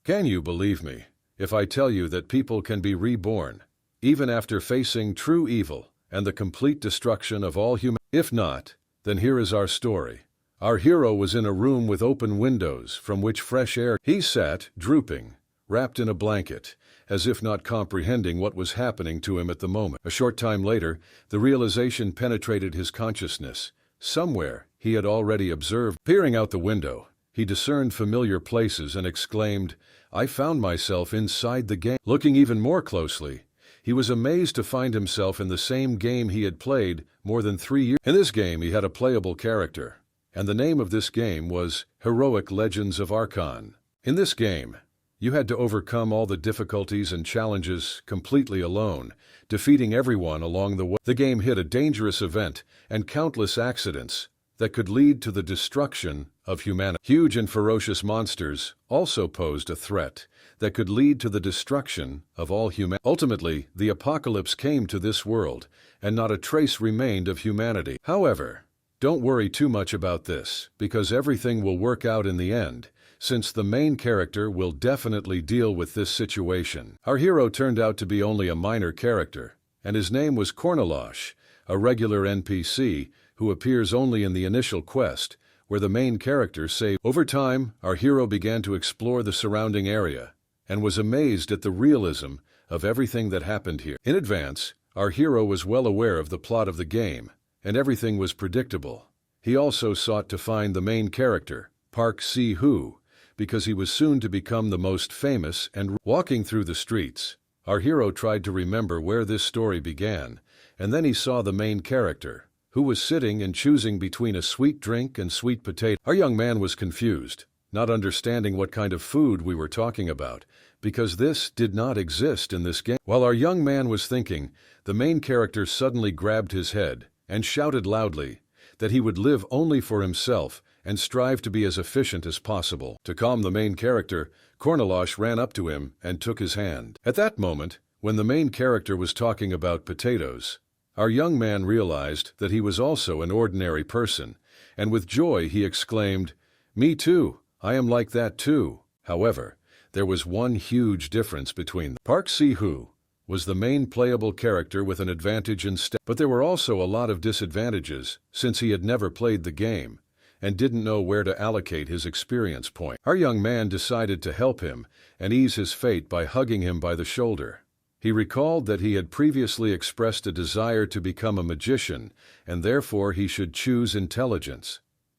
Can you believe me if I tell you that people can be reborn, even after facing true evil and the complete destruction of all humanity? If not, then here is our story. Our hero was in a room with open windows from which fresh air. He sat, drooping, wrapped in a blanket, as if not comprehending what was happening to him at the moment. A short time later, the realization penetrated his consciousness. Somewhere he had already observed. Peering out the window, he discerned familiar places and exclaimed, "I found myself inside the game." Looking even more closely, he was amazed to find himself in the same game he had played more than 3 years. In this game he had a playable character, and the name of this game was Heroic Legends of Archon. In this game, you had to overcome all the difficulties and challenges completely alone, defeating everyone along the way. The game hid a dangerous event and countless accidents that could lead to the destruction of humanity. Huge and ferocious monsters also posed a threat that could lead to the destruction of all humanity. Ultimately, the apocalypse came to this world, and not a trace remained of humanity. However, don't worry too much about this, because everything will work out in the end, since the main character will definitely deal with this situation. Our hero turned out to be only a minor character, and his name was Cornalosh, a regular NPC who appears only in the initial quest, where the main character saved. Over time, our hero began to explore the surrounding area, and was amazed at the realism of everything that happened here. In advance, our hero was well aware of the plot of the game, and everything was predictable. He also sought to find the main character, Park Si-hoo, because he was soon to become the most famous. And walking through the streets, our hero tried to remember where this story began, and then he saw the main character, who was sitting and choosing between a sweet drink and sweet potato. Our young man was confused, not understanding what kind of food we were talking about, because this did not exist in this game. While our young man was thinking, the main character suddenly grabbed his head and shouted loudly that he would live only for himself and strive to be as efficient as possible. To calm the main character, Cornalosh ran up to him and took his hand. At that moment, when the main character was talking about potatoes, our young man realized that he was also an ordinary person, and with joy he exclaimed, "Me too, I am like that too." However, there was one huge difference between them. Park Si-hoo was the main playable character with an advantage in stats, but there were also a lot of disadvantages since he had never played the game and didn't know where to allocate his experience point. Our young man decided to help him and ease his fate by hugging him by the shoulder. He recalled that he had previously expressed a desire to become a magician, and therefore he should choose intelligence.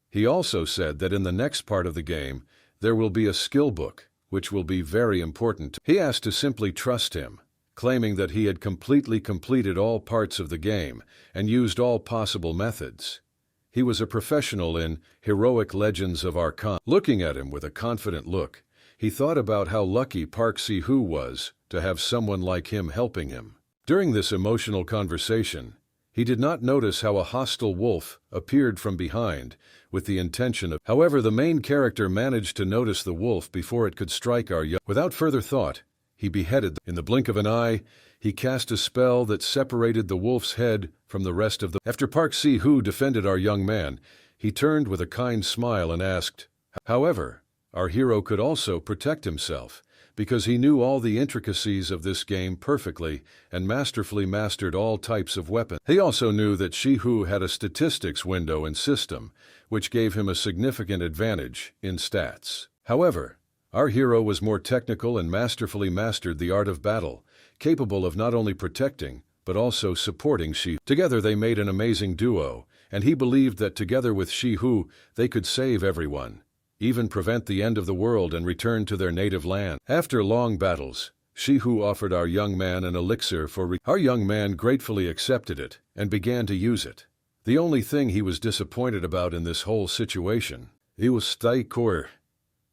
He also said that in the next part of the game, there will be a skill book, which will be very important. He asked to simply trust him, claiming that he had completely completed all parts of the game and used all possible methods. He was a professional in Heroic Legends of Archon. Looking at him with a confident look, he thought about how lucky Park Si-hoo was to have someone like him helping him. During this emotional conversation, he did not notice how a hostile wolf appeared from behind with the intention of. However, the main character managed to notice the wolf before it could strike our young. Without further thought, he beheaded them. In the blink of an eye, he cast a spell that separated the wolf's head from the rest of the. After Park Si-hoo defended our young man, he turned with a kind smile and asked. However, our hero could also protect himself, because he knew all the intricacies of this game perfectly and masterfully mastered all types of weapons. He also knew that Si-hoo had a statistics window and system, which gave him a significant advantage in stats. However, our hero was more technical and masterfully mastered the art of battle, capable of not only protecting, but also supporting Si-hoo. Together they made an amazing duo, and he believed that together with Si-hoo they could save everyone, even prevent the end of the world and return to their native land. After long battles, Si-hoo offered our young man an elixir for Our young man gratefully accepted it and began to use it. The only thing he was disappointed about in this whole situation, it was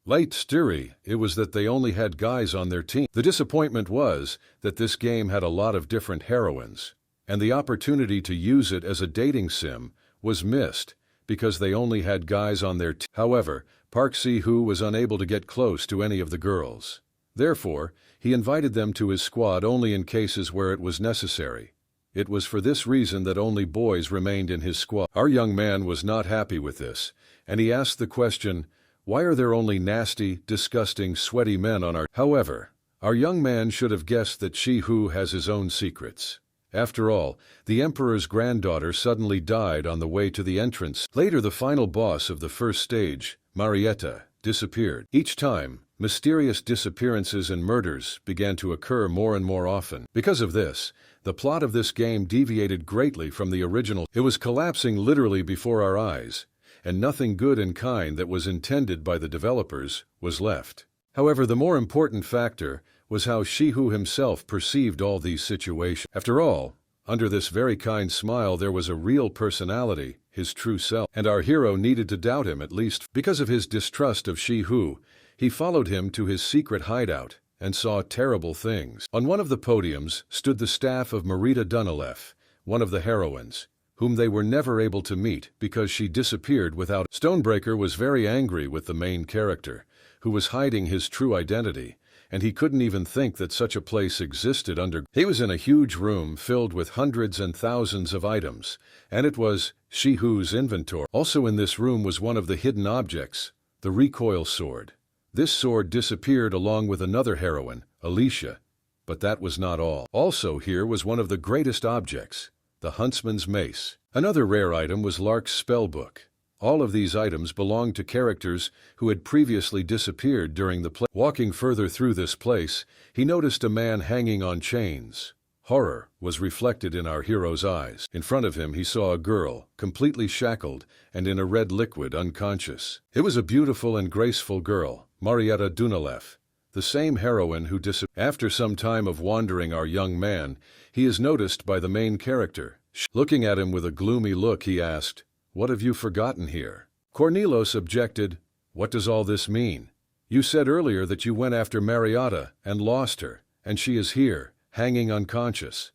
that they only had guys on their team. The disappointment was that this game had a lot of different heroines, and the opportunity to use it as a dating sim was missed because they only had guys on their team. However, Park Si-hoo was unable to get close to any of the girls. Therefore, he invited them to his squad only in cases where it was necessary. It was for this reason that only boys remained in his squad. Our young man was not happy with this, and he asked the question, Why are there only nasty, disgusting, sweaty men on our... However, our young man should have guessed that Shihu has his own secrets. After all, the emperor's granddaughter suddenly died on the way to the entrance. Later, the final boss of the first stage, Marietta, disappeared. Each time, mysterious disappearances and murders began to occur more and more often. Because of this, the plot of this game deviated greatly from the original. It was collapsing literally before our eyes, and nothing good and kind that was intended by the developers was left. However, the more important factor was how Shihu himself perceived all these situations. After all, under this very kind smile there was a real personality, his true self, and our hero needed to doubt him at least. Because of his distrust of Shihu, he followed him to his secret hideout and saw terrible things. On one of the podiums stood the staff of Marita Dunilef, one of the heroines, whom they were never able to meet because she disappeared without... Stonebreaker was very angry with the main character, who was hiding his true identity, and he couldn't even think that such a place existed under... He was in a huge room filled with hundreds and thousands of items, and it was Shihu's inventory. Also in this room was one of the hidden objects, the recoil sword. This sword disappeared along with another heroine, Alicia, but that was not all. Also here was one of the greatest objects, the huntsman's mace. Another rare item was Lark's spellbook. All of these items belonged to characters who had previously disappeared during the play. Walking further through this place, he noticed a man hanging on chains. Horror was reflected in our hero's eyes. In front of him he saw a girl, completely shackled and in a red liquid, unconscious. It was a beautiful and graceful girl, Marietta Dunilef, the same heroine who disappeared. After some time of wandering, our young man, he is noticed by the main character. Looking at him with a gloomy look, he asked, "What have you forgotten here?" Cornelos objected, "What does all this mean? You said earlier that you went after Marietta and lost her, and she is here, hanging unconscious."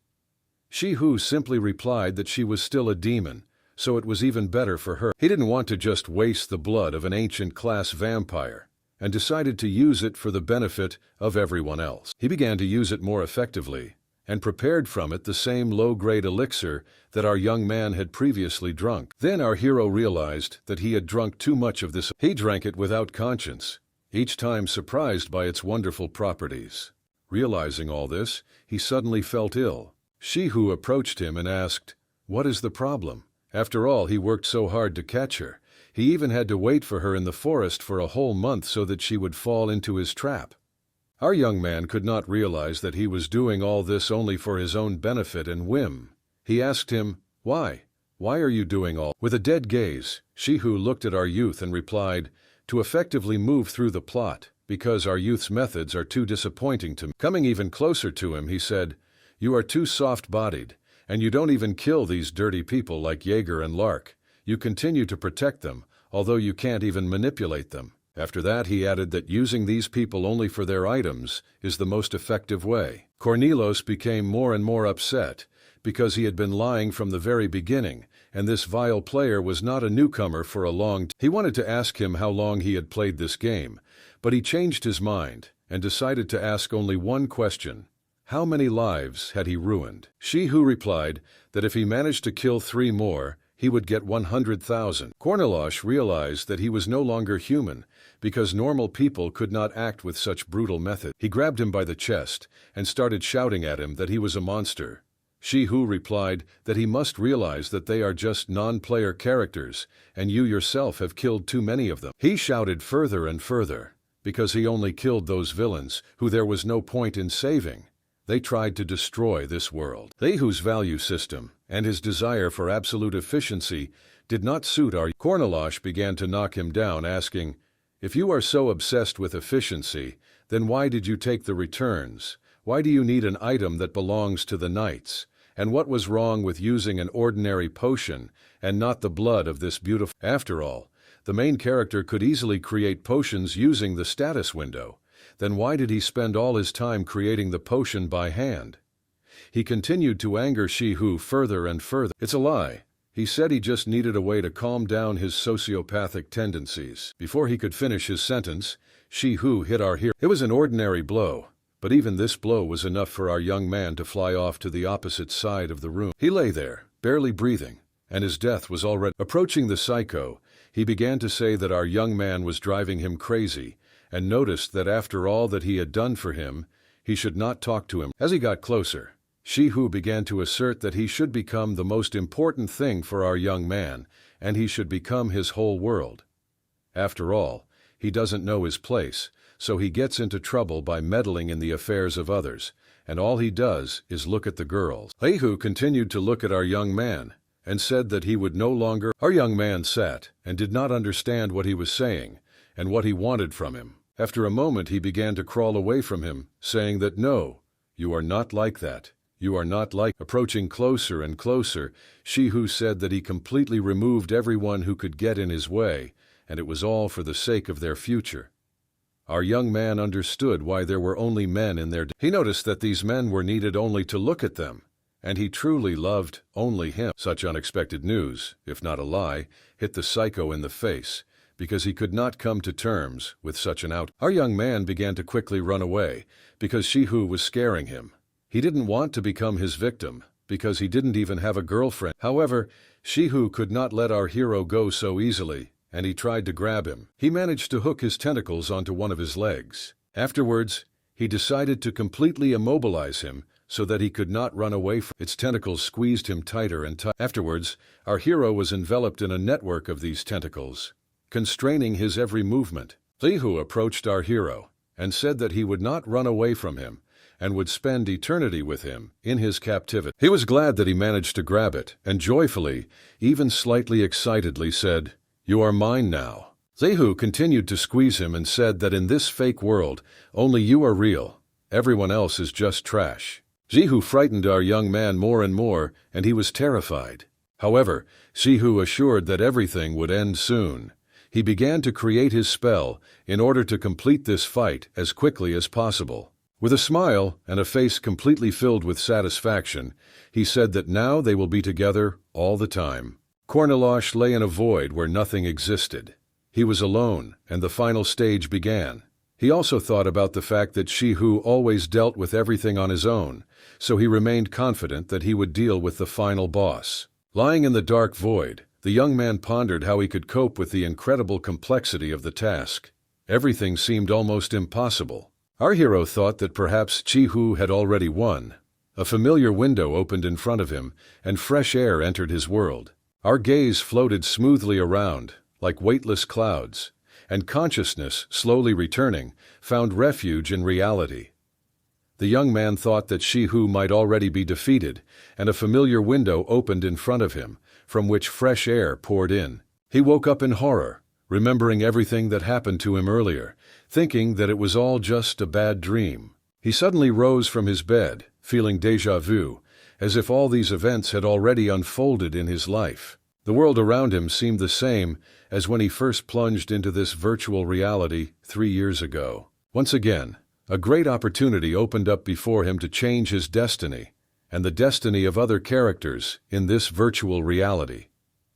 Shihu simply replied that she was still a demon, so it was even better for her. He didn't want to just waste the blood of an ancient-class vampire, and decided to use it for the benefit of everyone else. He began to use it more effectively, and prepared from it the same low-grade elixir that our young man had previously drunk. Then our hero realized that he had drunk too much of this. He drank it without conscience, each time surprised by its wonderful properties. Realizing all this, he suddenly felt ill. Shihu approached him and asked, "What is the problem?" After all, he worked so hard to catch her. He even had to wait for her in the forest for a whole month so that she would fall into his trap. Our young man could not realize that he was doing all this only for his own benefit and whim. He asked him, "Why? Why are you doing all?" With a dead gaze, Shihu looked at our youth and replied, "To effectively move through the plot, because our youth's methods are too disappointing to me." Coming even closer to him, he said, "You are too soft-bodied, and you don't even kill these dirty people like Jaeger and Lark. You continue to protect them, although you can't even manipulate them." After that, he added that using these people only for their items is the most effective way. Cornelos became more and more upset, because he had been lying from the very beginning, and this vile player was not a newcomer for a long time. He wanted to ask him how long he had played this game, but he changed his mind and decided to ask only one question. How many lives had he ruined? Shihu replied that if he managed to kill 3 more, he would get 100,000. Cornelos realized that he was no longer human, because normal people could not act with such brutal method. He grabbed him by the chest and started shouting at him that he was a monster. Shihu replied that he must realize that they are just non-player characters, and you yourself have killed too many of them. He shouted further and further, because he only killed those villains who there was no point in saving. They tried to destroy this world. Shihu's value system and his desire for absolute efficiency did not suit our... Cornelos began to knock him down, asking, "If you are so obsessed with efficiency, then why did you take the returns? Why do you need an item that belongs to the knights? And what was wrong with using an ordinary potion and not the blood of this beautiful..." After all, the main character could easily create potions using the status window. Then why did he spend all his time creating the potion by hand? He continued to anger Shihu further and further. It's a lie. He said he just needed a way to calm down his sociopathic tendencies. Before he could finish his sentence, Shihu hit our hero. It was an ordinary blow, but even this blow was enough for our young man to fly off to the opposite side of the room. He lay there, barely breathing, and his death was already approaching. The psycho, He began to say that our young man was driving him crazy, and noticed that after all that he had done for him, he should not talk to him. As he got closer, Shihu began to assert that he should become the most important thing for our young man, and he should become his whole world. After all, he doesn't know his place, so he gets into trouble by meddling in the affairs of others, and all he does is look at the girls. Shihu continued to look at our young man, and said that he would no longer. Our young man sat and did not understand what he was saying, and what he wanted from him. After a moment he began to crawl away from him, saying that no, you are not like that. You are not like. Approaching closer and closer, Shihu said that he completely removed everyone who could get in his way, and it was all for the sake of their future. Our young man understood why there were only men in their. He noticed that these men were needed only to look at them, and he truly loved only him. Such unexpected news, if not a lie, hit the psycho in the face, because he could not come to terms with such an outcome. Our young man began to quickly run away, because Shihu was scaring him. He didn't want to become his victim, because he didn't even have a girlfriend. However, Shihu could not let our hero go so easily, and he tried to grab him. He managed to hook his tentacles onto one of his legs. Afterwards, he decided to completely immobilize him so that he could not run away from. Its tentacles squeezed him tighter and tighter. Afterwards, our hero was enveloped in a network of these tentacles, constraining his every movement. Shihu approached our hero and said that he would not run away from him and would spend eternity with him in his captivity. He was glad that he managed to grab it, and joyfully, even slightly excitedly said, "You are mine now." Shihu continued to squeeze him and said that in this fake world, only you are real. Everyone else is just trash. Shihu frightened our young man more and more, and he was terrified. However, Shihu assured that everything would end soon. He began to create his spell in order to complete this fight as quickly as possible. With a smile and a face completely filled with satisfaction, he said that now they will be together all the time. Kornilosh lay in a void where nothing existed. He was alone, and the final stage began. He also thought about the fact that Shihu always dealt with everything on his own, so he remained confident that he would deal with the final boss. Lying in the dark void, the young man pondered how he could cope with the incredible complexity of the task. Everything seemed almost impossible. Our hero thought that perhaps Shihu had already won. A familiar window opened in front of him, and fresh air entered his world. Our gaze floated smoothly around, like weightless clouds, and consciousness, slowly returning, found refuge in reality. The young man thought that Shihu might already be defeated, and a familiar window opened in front of him, from which fresh air poured in. He woke up in horror, remembering everything that happened to him earlier, thinking that it was all just a bad dream. He suddenly rose from his bed, feeling déjà vu, as if all these events had already unfolded in his life. The world around him seemed the same as when he first plunged into this virtual reality 3 years ago. Once again, a great opportunity opened up before him to change his destiny, and the destiny of other characters in this virtual reality.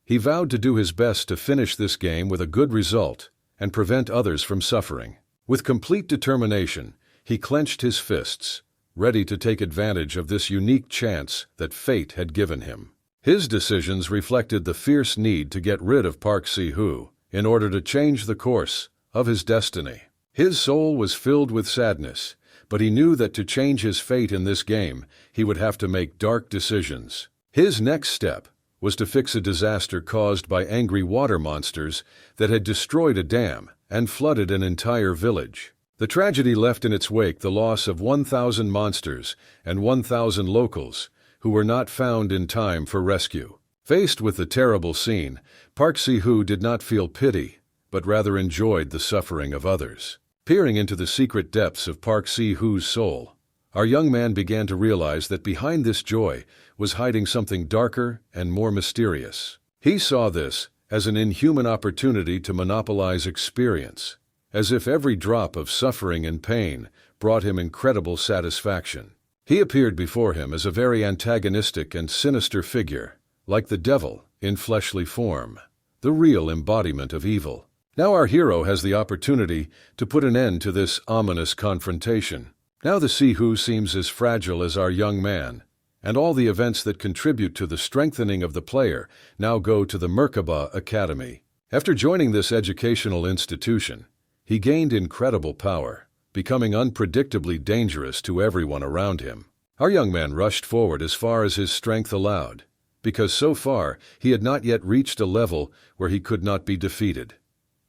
He vowed to do his best to finish this game with a good result and prevent others from suffering. With complete determination, he clenched his fists, ready to take advantage of this unique chance that fate had given him. His decisions reflected the fierce need to get rid of Park Si-hoo in order to change the course of his destiny. His soul was filled with sadness, but he knew that to change his fate in this game, he would have to make dark decisions. His next step was to fix a disaster caused by angry water monsters that had destroyed a dam and flooded an entire village. The tragedy left in its wake the loss of 1,000 monsters and 1,000 locals, who were not found in time for rescue. Faced with the terrible scene, Park Si-hoo did not feel pity, but rather enjoyed the suffering of others. Peering into the secret depths of Park Si-hoo's soul, our young man began to realize that behind this joy was hiding something darker and more mysterious. He saw this as an inhuman opportunity to monopolize experience, as if every drop of suffering and pain brought him incredible satisfaction. He appeared before him as a very antagonistic and sinister figure, like the devil in fleshly form, the real embodiment of evil. Now our hero has the opportunity to put an end to this ominous confrontation. Now the Si-hoo seems as fragile as our young man, and all the events that contribute to the strengthening of the player now go to the Merkaba Academy. After joining this educational institution, he gained incredible power, becoming unpredictably dangerous to everyone around him. Our young man rushed forward as far as his strength allowed, because so far he had not yet reached a level where he could not be defeated.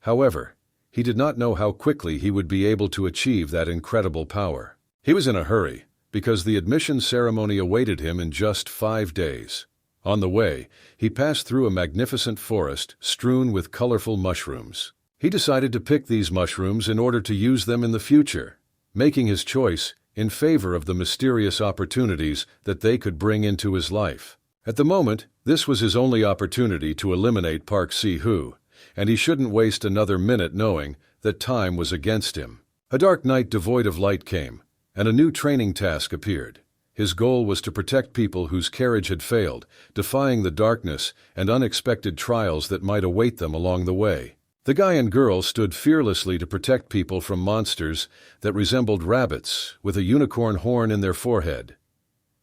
However, he did not know how quickly he would be able to achieve that incredible power. He was in a hurry, because the admission ceremony awaited him in just 5 days. On the way, he passed through a magnificent forest strewn with colorful mushrooms. He decided to pick these mushrooms in order to use them in the future, making his choice in favor of the mysterious opportunities that they could bring into his life. At the moment, this was his only opportunity to eliminate Park Si-hoo, and he shouldn't waste another minute knowing that time was against him. A dark night devoid of light came, and a new training task appeared. His goal was to protect people whose carriage had failed, defying the darkness and unexpected trials that might await them along the way. The guy and girl stood fearlessly to protect people from monsters that resembled rabbits with a unicorn horn in their forehead.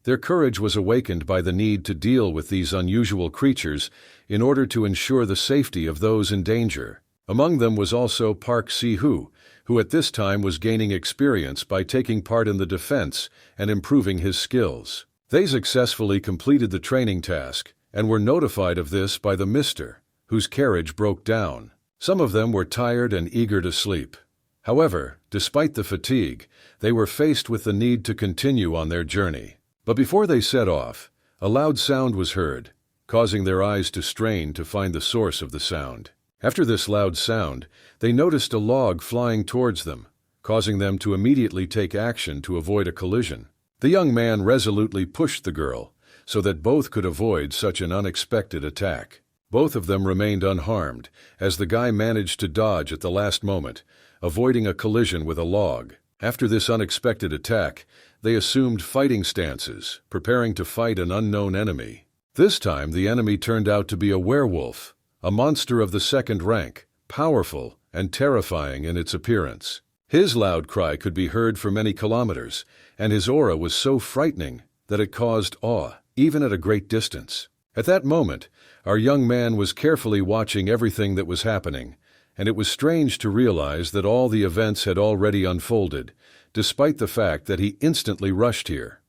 Their courage was awakened by the need to deal with these unusual creatures in order to ensure the safety of those in danger. Among them was also Park Si-hoo, who at this time was gaining experience by taking part in the defense and improving his skills. They successfully completed the training task and were notified of this by the mister, whose carriage broke down. Some of them were tired and eager to sleep. However, despite the fatigue, they were faced with the need to continue on their journey. But before they set off, a loud sound was heard, causing their eyes to strain to find the source of the sound. After this loud sound, they noticed a log flying towards them, causing them to immediately take action to avoid a collision. The young man resolutely pushed the girl so that both could avoid such an unexpected attack. Both of them remained unharmed, as the guy managed to dodge at the last moment, avoiding a collision with a log. After this unexpected attack, they assumed fighting stances, preparing to fight an unknown enemy. This time the enemy turned out to be a werewolf, a monster of the second rank, powerful and terrifying in its appearance. His loud cry could be heard for many kilometers, and his aura was so frightening that it caused awe, even at a great distance. At that moment, our young man was carefully watching everything that was happening, and it was strange to realize that all the events had already unfolded, despite the fact that he instantly rushed here.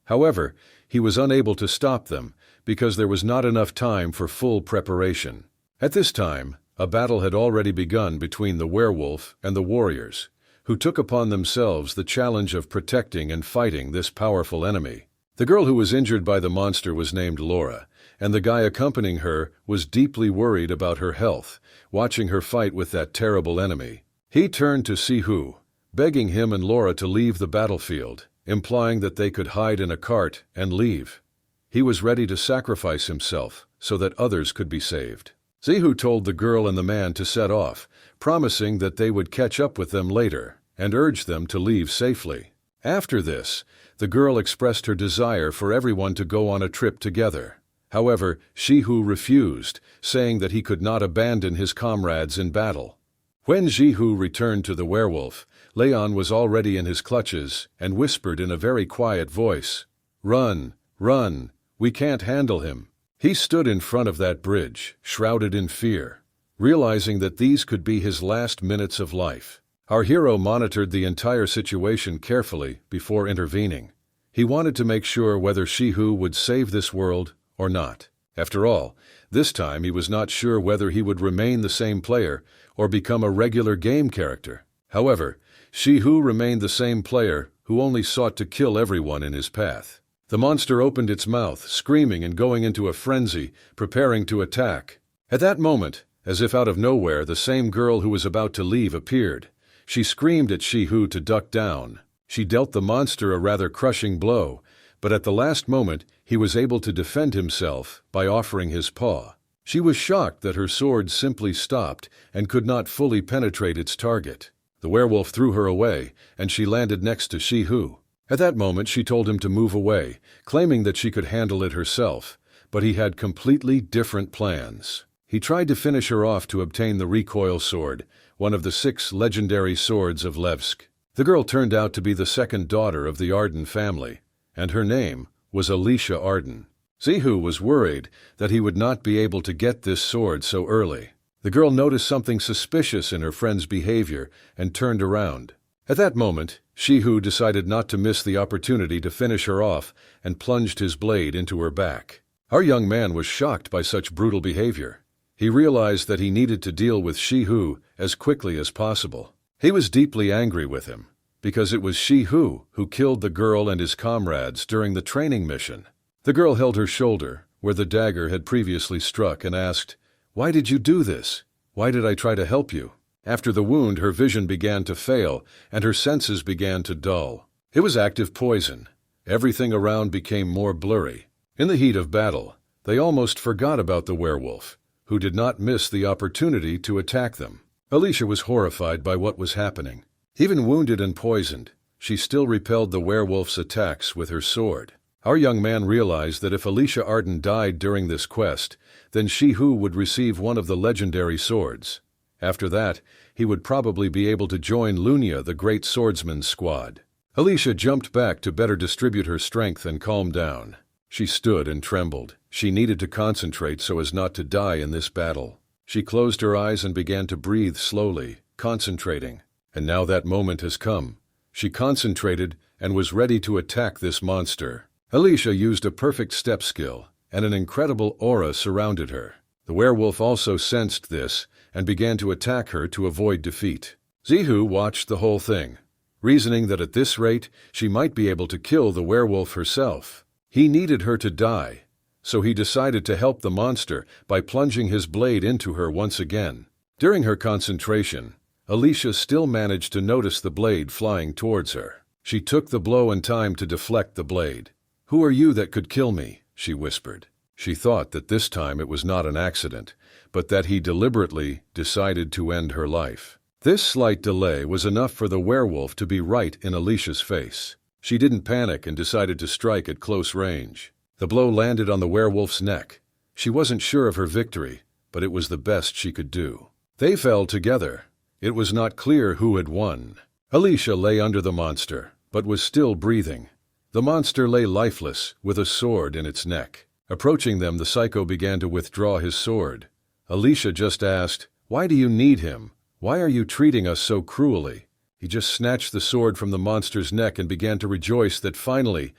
However, he was unable to stop them because there was not enough time for full preparation. At this time, a battle had already begun between the werewolf and the warriors, who took upon themselves the challenge of protecting and fighting this powerful enemy. The girl who was injured by the monster was named Laura, and the guy accompanying her was deeply worried about her health, watching her fight with that terrible enemy. He turned to Si-hoo, begging him and Laura to leave the battlefield, implying that they could hide in a cart and leave. He was ready to sacrifice himself so that others could be saved. Si-hoo told the girl and the man to set off, promising that they would catch up with them later, and urged them to leave safely. After this, the girl expressed her desire for everyone to go on a trip together. However, Si-hoo refused, saying that he could not abandon his comrades in battle. When Si-hoo returned to the werewolf, Leon was already in his clutches and whispered in a very quiet voice, "Run, run, we can't handle him." He stood in front of that bridge, shrouded in fear, realizing that these could be his last minutes of life. Our hero monitored the entire situation carefully before intervening. He wanted to make sure whether Si-hoo would save this world or not. After all, this time he was not sure whether he would remain the same player or become a regular game character. However, Si-hoo remained the same player who only sought to kill everyone in his path. The monster opened its mouth, screaming and going into a frenzy, preparing to attack. At that moment, as if out of nowhere, the same girl who was about to leave appeared. She screamed at Si-hoo to duck down. She dealt the monster a rather crushing blow, but at the last moment he was able to defend himself by offering his paw. She was shocked that her sword simply stopped and could not fully penetrate its target. The werewolf threw her away, and she landed next to Si-hoo. At that moment she told him to move away, claiming that she could handle it herself, but he had completely different plans. He tried to finish her off to obtain the recoil sword, one of the 6 legendary swords of Levsk. The girl turned out to be the second daughter of the Arden family, and her name was Alicia Arden. Si-hoo was worried that he would not be able to get this sword so early. The girl noticed something suspicious in her friend's behavior and turned around. At that moment, Shihu decided not to miss the opportunity to finish her off and plunged his blade into her back. Our young man was shocked by such brutal behavior. He realized that he needed to deal with Shihu as quickly as possible. He was deeply angry with him, because it was Shihu who killed the girl and his comrades during the training mission. The girl held her shoulder, where the dagger had previously struck, and asked, "Why did you do this? Why did I try to help you?" After the wound, her vision began to fail, and her senses began to dull. It was active poison. Everything around became more blurry. In the heat of battle, they almost forgot about the werewolf, who did not miss the opportunity to attack them. Alicia was horrified by what was happening. Even wounded and poisoned, she still repelled the werewolf's attacks with her sword. Our young man realized that if Alicia Arden died during this quest, then Shihu would receive one of the legendary swords. After that, he would probably be able to join Lunia, the great swordsman's squad. Alicia jumped back to better distribute her strength and calm down. She stood and trembled. She needed to concentrate so as not to die in this battle. She closed her eyes and began to breathe slowly, concentrating. And now that moment has come. She concentrated and was ready to attack this monster. Alicia used a perfect step skill, and an incredible aura surrounded her. The werewolf also sensed this and began to attack her to avoid defeat. Zihu watched the whole thing, reasoning that at this rate she might be able to kill the werewolf herself. He needed her to die, so he decided to help the monster by plunging his blade into her once again. During her concentration, Alicia still managed to notice the blade flying towards her. She took the blow in time to deflect the blade. "Who are you that could kill me?" she whispered. She thought that this time it was not an accident, but that he deliberately decided to end her life. This slight delay was enough for the werewolf to be right in Alicia's face. She didn't panic and decided to strike at close range. The blow landed on the werewolf's neck. She wasn't sure of her victory, but it was the best she could do. They fell together. It was not clear who had won. Alicia lay under the monster, but was still breathing. The monster lay lifeless, with a sword in its neck. Approaching them, the psycho began to withdraw his sword. Alicia just asked, "Why do you need him? Why are you treating us so cruelly?" He just snatched the sword from the monster's neck and began to rejoice that finally,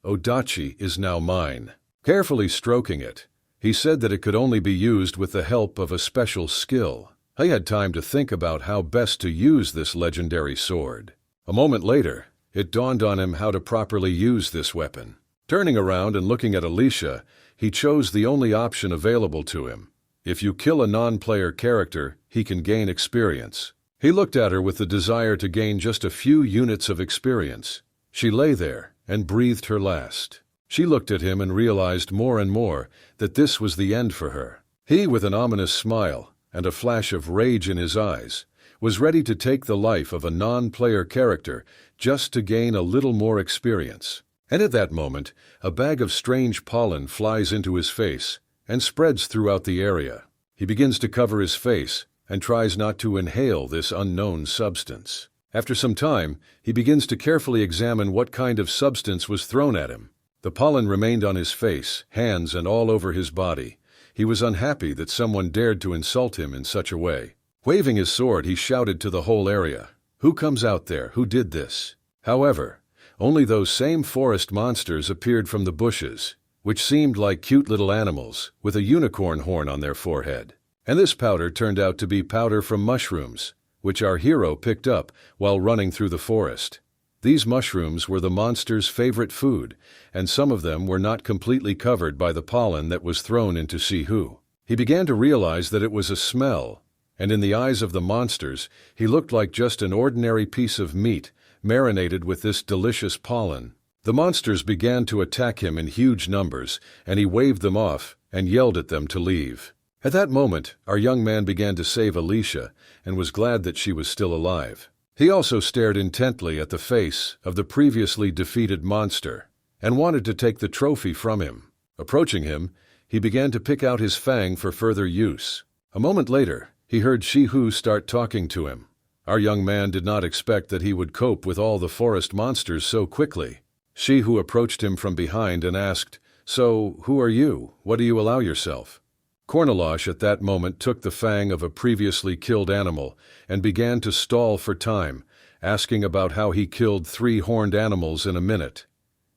Odachi is now mine. Carefully stroking it, he said that it could only be used with the help of a special skill. He had time to think about how best to use this legendary sword. A moment later, it dawned on him how to properly use this weapon. Turning around and looking at Alicia, he chose the only option available to him. If you kill a non-player character, he can gain experience. He looked at her with the desire to gain just a few units of experience. She lay there and breathed her last. She looked at him and realized more and more that this was the end for her. He, with an ominous smile and a flash of rage in his eyes, was ready to take the life of a non-player character just to gain a little more experience. And at that moment, a bag of strange pollen flies into his face and spreads throughout the area. He begins to cover his face and tries not to inhale this unknown substance. After some time, he begins to carefully examine what kind of substance was thrown at him. The pollen remained on his face, hands, and all over his body. He was unhappy that someone dared to insult him in such a way. Waving his sword, he shouted to the whole area, "Who comes out there? Who did this?" However, only those same forest monsters appeared from the bushes, which seemed like cute little animals with a unicorn horn on their forehead. And this powder turned out to be powder from mushrooms, which our hero picked up while running through the forest. These mushrooms were the monster's favorite food, and some of them were not completely covered by the pollen that was thrown into Shihu. He began to realize that it was a smell, and in the eyes of the monsters, he looked like just an ordinary piece of meat marinated with this delicious pollen. The monsters began to attack him in huge numbers, and he waved them off and yelled at them to leave. At that moment, our young man began to save Alicia and was glad that she was still alive. He also stared intently at the face of the previously defeated monster and wanted to take the trophy from him. Approaching him, he began to pick out his fang for further use. A moment later, he heard Shihu start talking to him. Our young man did not expect that he would cope with all the forest monsters so quickly. Shihu approached him from behind and asked, "So, who are you? What do you allow yourself?" Cornalosh at that moment took the fang of a previously killed animal and began to stall for time, asking about how he killed 3 horned animals in a minute.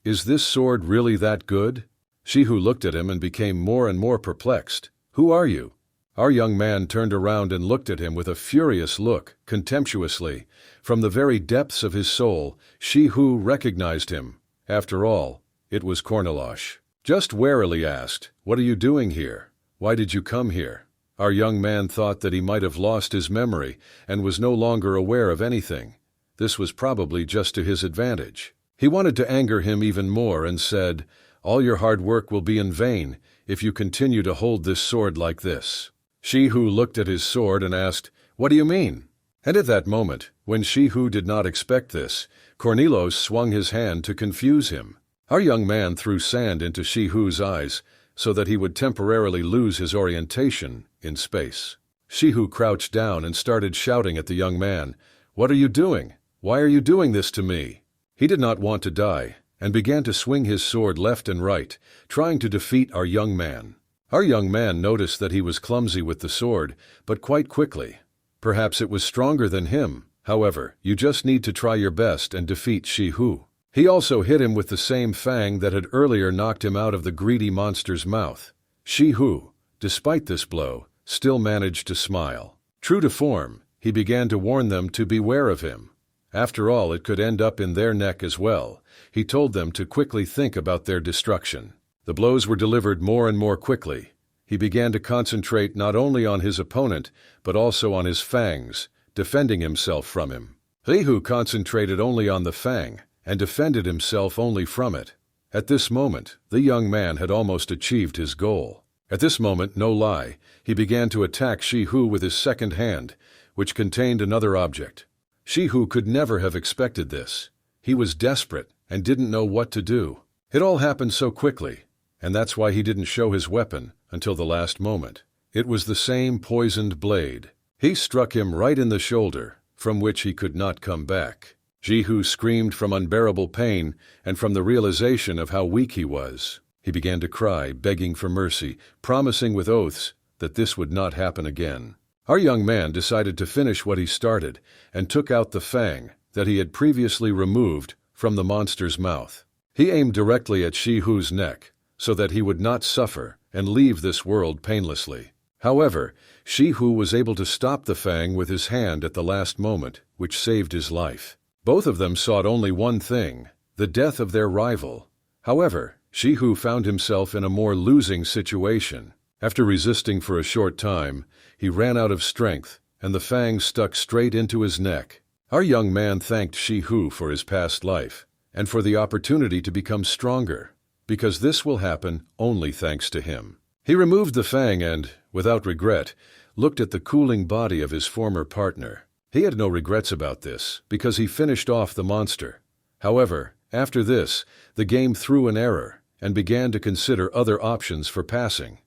Is this sword really that good? Shihu looked at him and became more and more perplexed. Who are you? Our young man turned around and looked at him with a furious look, contemptuously. From the very depths of his soul, Shihu recognized him. After all, it was Cornalosh. Just warily asked, "What are you doing here? Why did you come here?" Our young man thought that he might have lost his memory and was no longer aware of anything. This was probably just to his advantage. He wanted to anger him even more and said, "All your hard work will be in vain if you continue to hold this sword like this." Shihu looked at his sword and asked, "What do you mean?" And at that moment, when Shihu did not expect this, Cornelius swung his hand to confuse him. Our young man threw sand into Shihu's eyes so that he would temporarily lose his orientation in space. Shihu crouched down and started shouting at the young man, "What are you doing? Why are you doing this to me?" He did not want to die, and began to swing his sword left and right, trying to defeat our young man. Our young man noticed that he was clumsy with the sword, but quite quickly. Perhaps it was stronger than him. However, you just need to try your best and defeat Shihu. He also hit him with the same fang that had earlier knocked him out of the greedy monster's mouth. Shihu, despite this blow, still managed to smile. True to form, he began to warn them to beware of him. After all, it could end up in their neck as well. He told them to quickly think about their destruction. The blows were delivered more and more quickly. He began to concentrate not only on his opponent, but also on his fangs, defending himself from him. Rihu concentrated only on the fang, and defended himself only from it. At this moment, the young man had almost achieved his goal. At this moment, no lie, he began to attack Shihu with his second hand, which contained another object. Shihu could never have expected this. He was desperate and didn't know what to do. It all happened so quickly, and that's why he didn't show his weapon until the last moment. It was the same poisoned blade. He struck him right in the shoulder, from which he could not come back. Shihu screamed from unbearable pain and from the realization of how weak he was. He began to cry, begging for mercy, promising with oaths that this would not happen again. Our young man decided to finish what he started and took out the fang that he had previously removed from the monster's mouth. He aimed directly at Shihu's neck so that he would not suffer and leave this world painlessly. However, Shihu was able to stop the fang with his hand at the last moment, which saved his life. Both of them sought only one thing, the death of their rival. However, Shihu found himself in a more losing situation. After resisting for a short time, he ran out of strength, and the fang stuck straight into his neck. Our young man thanked Shihu for his past life, and for the opportunity to become stronger, because this will happen only thanks to him. He removed the fang and, without regret, looked at the cooling body of his former partner. He had no regrets about this, because he finished off the monster. However, after this, the game threw an error, and began to consider other options for passing.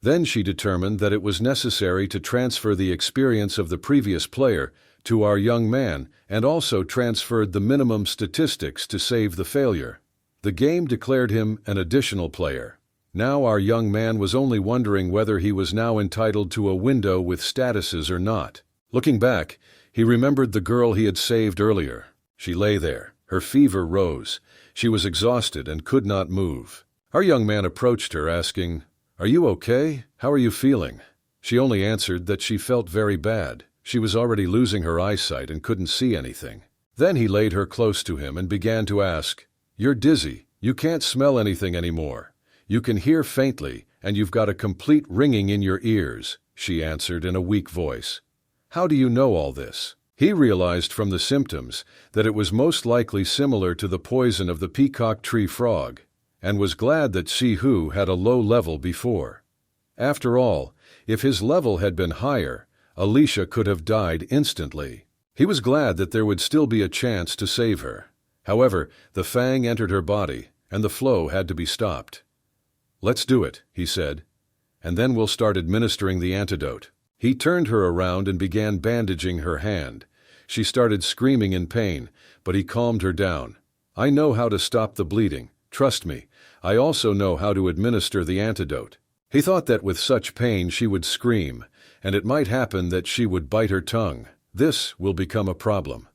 Then she determined that it was necessary to transfer the experience of the previous player to our young man, and also transferred the minimum statistics to save the failure. The game declared him an additional player. Now our young man was only wondering whether he was now entitled to a window with statuses or not. Looking back, he remembered the girl he had saved earlier. She lay there. Her fever rose. She was exhausted and could not move. Our young man approached her, asking, "Are you okay? How are you feeling?" She only answered that she felt very bad. She was already losing her eyesight and couldn't see anything. Then he laid her close to him and began to ask, "You're dizzy. You can't smell anything anymore. You can hear faintly, and you've got a complete ringing in your ears," she answered in a weak voice. "How do you know all this?" He realized from the symptoms that it was most likely similar to the poison of the peacock tree frog, and was glad that Shihu had a low level before. After all, if his level had been higher, Alicia could have died instantly. He was glad that there would still be a chance to save her. However, the fang entered her body, and the flow had to be stopped. "Let's do it," he said, "and then we'll start administering the antidote." He turned her around and began bandaging her hand. She started screaming in pain, but he calmed her down. "I know how to stop the bleeding. Trust me. I also know how to administer the antidote." He thought that with such pain she would scream, and it might happen that she would bite her tongue. This will become a problem.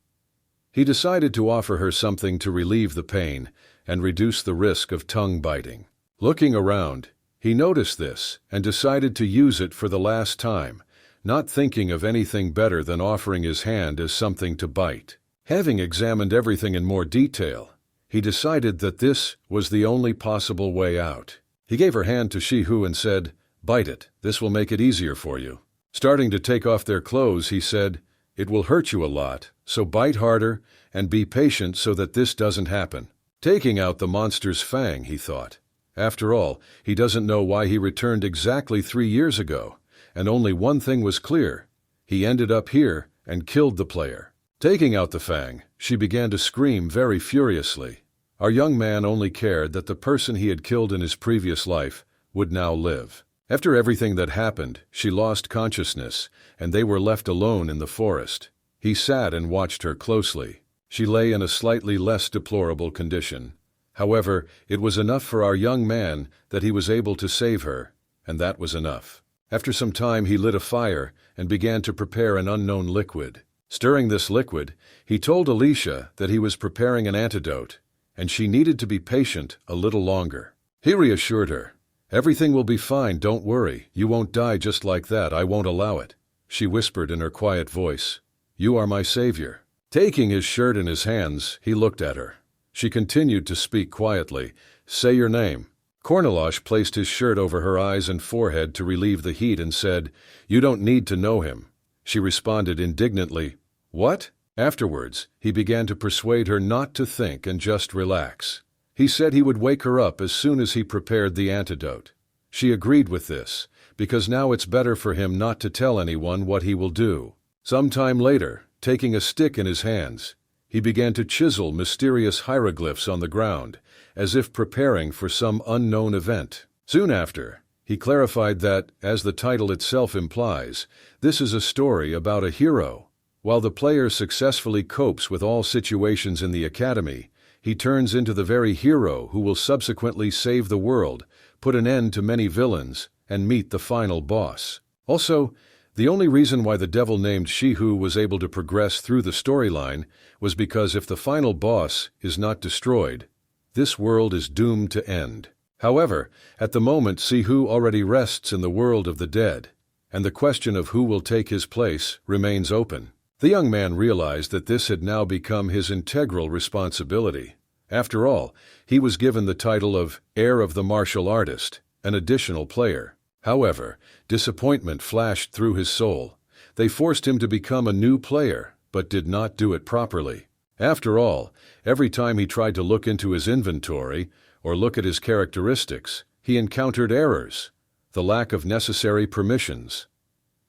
He decided to offer her something to relieve the pain and reduce the risk of tongue biting. Looking around, he noticed this and decided to use it for the last time, not thinking of anything better than offering his hand as something to bite. Having examined everything in more detail, he decided that this was the only possible way out. He gave her hand to Shihu and said, "Bite it, this will make it easier for you." Starting to take off their clothes, he said, "It will hurt you a lot, so bite harder and be patient so that this doesn't happen." Taking out the monster's fang, he thought. After all, he doesn't know why he returned exactly 3 years ago, and only one thing was clear. He ended up here and killed the player. Taking out the fang, she began to scream very furiously. Our young man only cared that the person he had killed in his previous life would now live. After everything that happened, she lost consciousness, and they were left alone in the forest. He sat and watched her closely. She lay in a slightly less deplorable condition. However, it was enough for our young man that he was able to save her, and that was enough. After some time, he lit a fire and began to prepare an unknown liquid. Stirring this liquid, he told Alicia that he was preparing an antidote, and she needed to be patient a little longer. He reassured her, "Everything will be fine, don't worry. You won't die just like that, I won't allow it." She whispered in her quiet voice, "You are my savior." Taking his shirt in his hands, he looked at her. She continued to speak quietly, "Say your name." Cornelash placed his shirt over her eyes and forehead to relieve the heat and said, "You don't need to know him." She responded indignantly, "What?" Afterwards, he began to persuade her not to think and just relax. He said he would wake her up as soon as he prepared the antidote. She agreed with this, because now it's better for him not to tell anyone what he will do. Some time later, taking a stick in his hands, he began to chisel mysterious hieroglyphs on the ground, as if preparing for some unknown event. Soon after, he clarified that, as the title itself implies, this is a story about a hero. While the player successfully copes with all situations in the academy, he turns into the very hero who will subsequently save the world, put an end to many villains, and meet the final boss. Also, the only reason why the devil named Shihu was able to progress through the storyline was because if the final boss is not destroyed, this world is doomed to end. However, at the moment Shihu already rests in the world of the dead, and the question of who will take his place remains open. The young man realized that this had now become his integral responsibility. After all, he was given the title of heir of the martial artist, an additional player. However, disappointment flashed through his soul. They forced him to become a new player, but did not do it properly. After all, every time he tried to look into his inventory or look at his characteristics, he encountered errors, the lack of necessary permissions.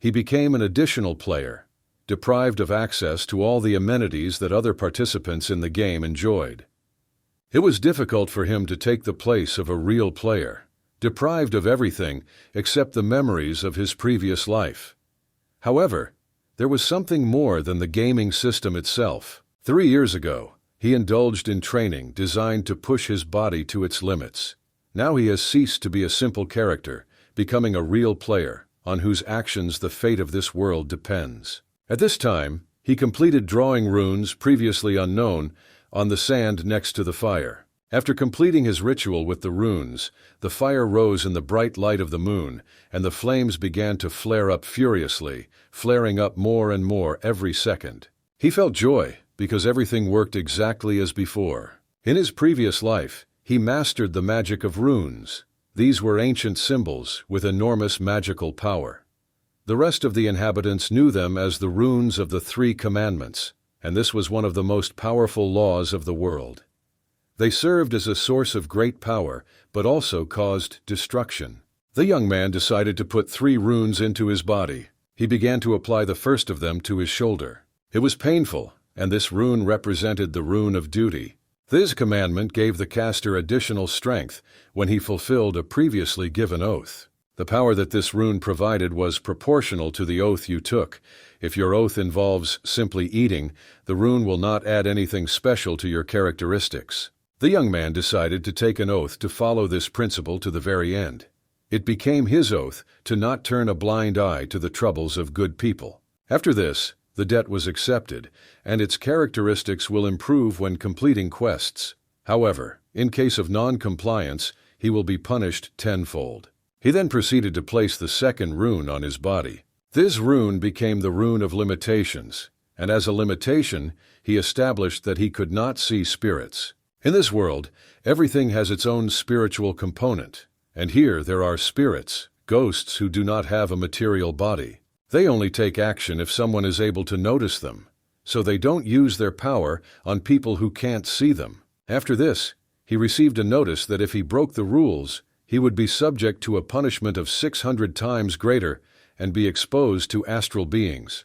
He became an additional player, deprived of access to all the amenities that other participants in the game enjoyed. It was difficult for him to take the place of a real player, deprived of everything except the memories of his previous life. However, there was something more than the gaming system itself. 3 years ago, he indulged in training designed to push his body to its limits. Now he has ceased to be a simple character, becoming a real player, on whose actions the fate of this world depends. At this time, he completed drawing runes previously unknown on the sand next to the fire. After completing his ritual with the runes, the fire rose in the bright light of the moon, and the flames began to flare up furiously, flaring up more and more every second. He felt joy, because everything worked exactly as before. In his previous life, he mastered the magic of runes. These were ancient symbols with enormous magical power. The rest of the inhabitants knew them as the runes of the 3 commandments, and this was one of the most powerful laws of the world. They served as a source of great power, but also caused destruction. The young man decided to put 3 runes into his body. He began to apply the first of them to his shoulder. It was painful, and this rune represented the rune of duty. This commandment gave the caster additional strength when he fulfilled a previously given oath. The power that this rune provided was proportional to the oath you took. If your oath involves simply eating, the rune will not add anything special to your characteristics. The young man decided to take an oath to follow this principle to the very end. It became his oath to not turn a blind eye to the troubles of good people. After this, the debt was accepted, and its characteristics will improve when completing quests. However, in case of non-compliance, he will be punished tenfold. He then proceeded to place the second rune on his body. This rune became the rune of limitations, and as a limitation, he established that he could not see spirits. In this world, everything has its own spiritual component, and here there are spirits, ghosts who do not have a material body. They only take action if someone is able to notice them, so they don't use their power on people who can't see them. After this, he received a notice that if he broke the rules, he would be subject to a punishment of 600 times greater and be exposed to astral beings.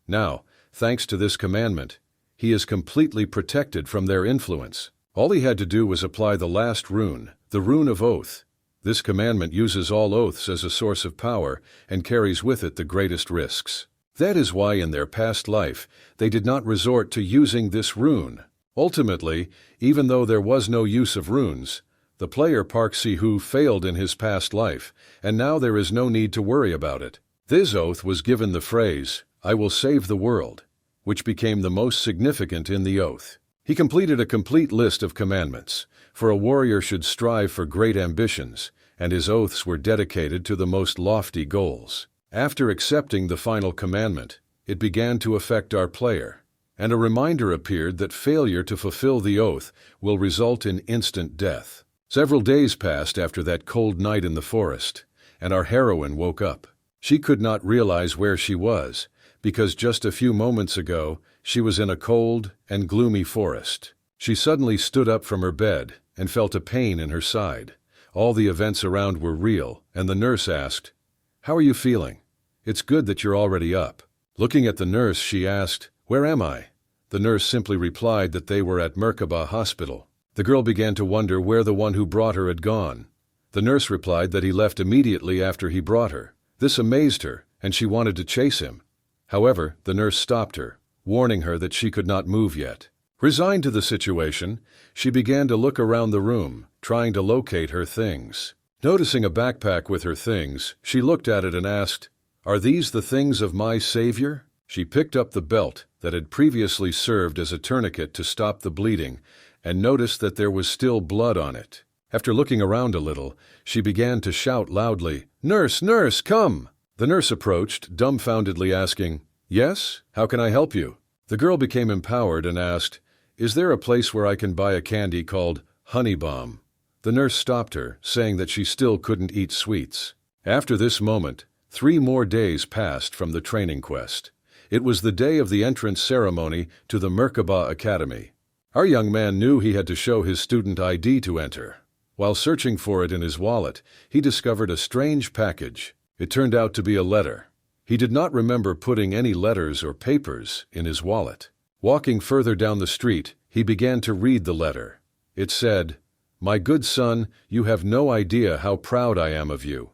Now, thanks to this commandment, he is completely protected from their influence. All he had to do was apply the last rune, the rune of oath. This commandment uses all oaths as a source of power and carries with it the greatest risks. That is why in their past life they did not resort to using this rune. Ultimately, even though there was no use of runes, the player Park Si-hoo failed in his past life, and now there is no need to worry about it. This oath was given the phrase, "I will save the world," which became the most significant in the oath. He completed a complete list of commandments, for a warrior should strive for great ambitions, and his oaths were dedicated to the most lofty goals. After accepting the final commandment, it began to affect our player, and a reminder appeared that failure to fulfill the oath will result in instant death. Several days passed after that cold night in the forest, and our heroine woke up. She could not realize where she was, because just a few moments ago, she was in a cold and gloomy forest. She suddenly stood up from her bed and felt a pain in her side. All the events around were real, and the nurse asked, "How are you feeling? It's good that you're already up." Looking at the nurse, she asked, "Where am I?" The nurse simply replied that they were at Merkaba Hospital. The girl began to wonder where the one who brought her had gone. The nurse replied that he left immediately after he brought her. This amazed her, and she wanted to chase him. However, the nurse stopped her, warning her that she could not move yet. Resigned to the situation, she began to look around the room, trying to locate her things. Noticing a backpack with her things, she looked at it and asked, "Are these the things of my savior?" She picked up the belt that had previously served as a tourniquet to stop the bleeding and noticed that there was still blood on it. After looking around a little, she began to shout loudly, "Nurse, nurse, come!" The nurse approached, dumbfoundedly asking, "Yes? How can I help you?" The girl became empowered and asked, "Is there a place where I can buy a candy called Honey Bomb?" The nurse stopped her, saying that she still couldn't eat sweets. After this moment, 3 more days passed from the training quest. It was the day of the entrance ceremony to the Merkaba Academy. Our young man knew he had to show his student ID to enter. While searching for it in his wallet, he discovered a strange package. It turned out to be a letter. He did not remember putting any letters or papers in his wallet. Walking further down the street, he began to read the letter. It said, "My good son, you have no idea how proud I am of you.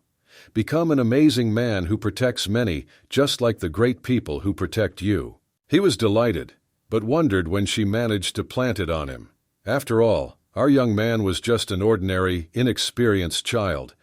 Become an amazing man who protects many, just like the great people who protect you." He was delighted, but wondered when she managed to plant it on him. After all, our young man was just an ordinary, inexperienced child,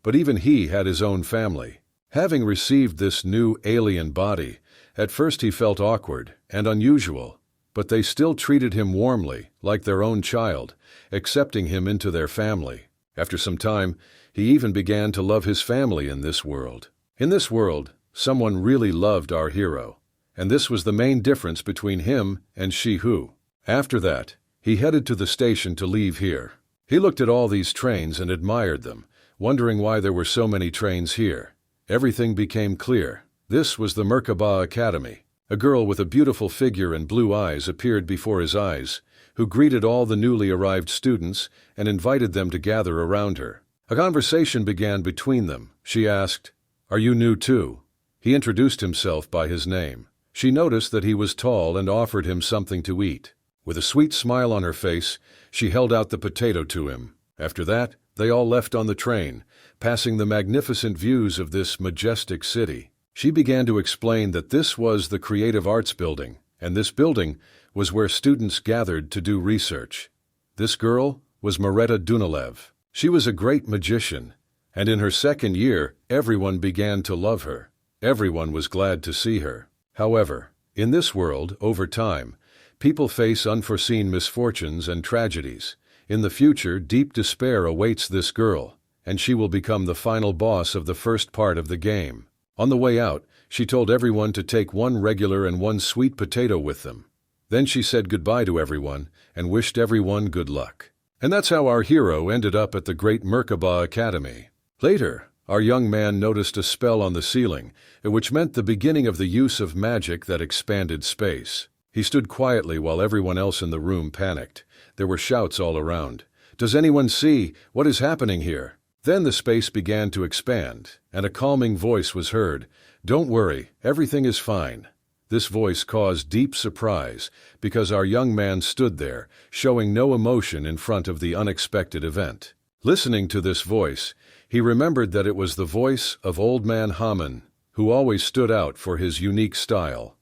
but even he had his own family. Having received this new alien body, at first he felt awkward and unusual, but they still treated him warmly, like their own child, accepting him into their family. After some time, he even began to love his family in this world. In this world, someone really loved our hero, and this was the main difference between him and Si-hoo. After that, he headed to the station to leave here. He looked at all these trains and admired them, wondering why there were so many trains here. Everything became clear. This was the Merkaba Academy. A girl with a beautiful figure and blue eyes appeared before his eyes, who greeted all the newly arrived students and invited them to gather around her. A conversation began between them. She asked, "Are you new too?" He introduced himself by his name. She noticed that he was tall and offered him something to eat. With a sweet smile on her face, she held out the potato to him. After that, they all left on the train, passing the magnificent views of this majestic city. She began to explain that this was the Creative Arts Building, and this building was where students gathered to do research. This girl was Mareta Dunilev. She was a great magician, And in her second year, everyone began to love her. Everyone was glad to see her. However, in this world, over time, people face unforeseen misfortunes and tragedies. In the future, deep despair awaits this girl, and she will become the final boss of the first part of the game. On the way out, she told everyone to take one regular and one sweet potato with them. Then she said goodbye to everyone and wished everyone good luck. And that's how our hero ended up at the great Merkaba Academy. Later, our young man noticed a spell on the ceiling, which meant the beginning of the use of magic that expanded space. He stood quietly while everyone else in the room panicked. There were shouts all around. "Does anyone see? What is happening here?" Then the space began to expand, and a calming voice was heard. "Don't worry, everything is fine." This voice caused deep surprise, because our young man stood there, showing no emotion in front of the unexpected event. Listening to this voice, he remembered that it was the voice of Old Man Haman, who always stood out for his unique style.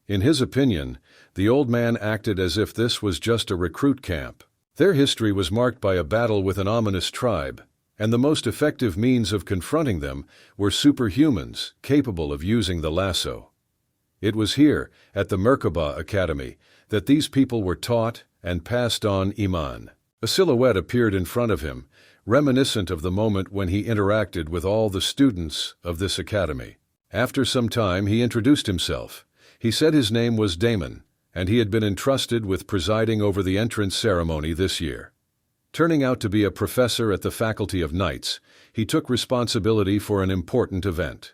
In his opinion, the old man acted as if this was just a recruit camp. Their history was marked by a battle with an ominous tribe, and the most effective means of confronting them were superhumans capable of using the lasso. It was here, at the Merkaba Academy, that these people were taught and passed on Iman. A silhouette appeared in front of him, reminiscent of the moment when he interacted with all the students of this academy. After some time, he introduced himself. He said his name was Damon, and he had been entrusted with presiding over the entrance ceremony this year. Turning out to be a professor at the Faculty of Knights, he took responsibility for an important event.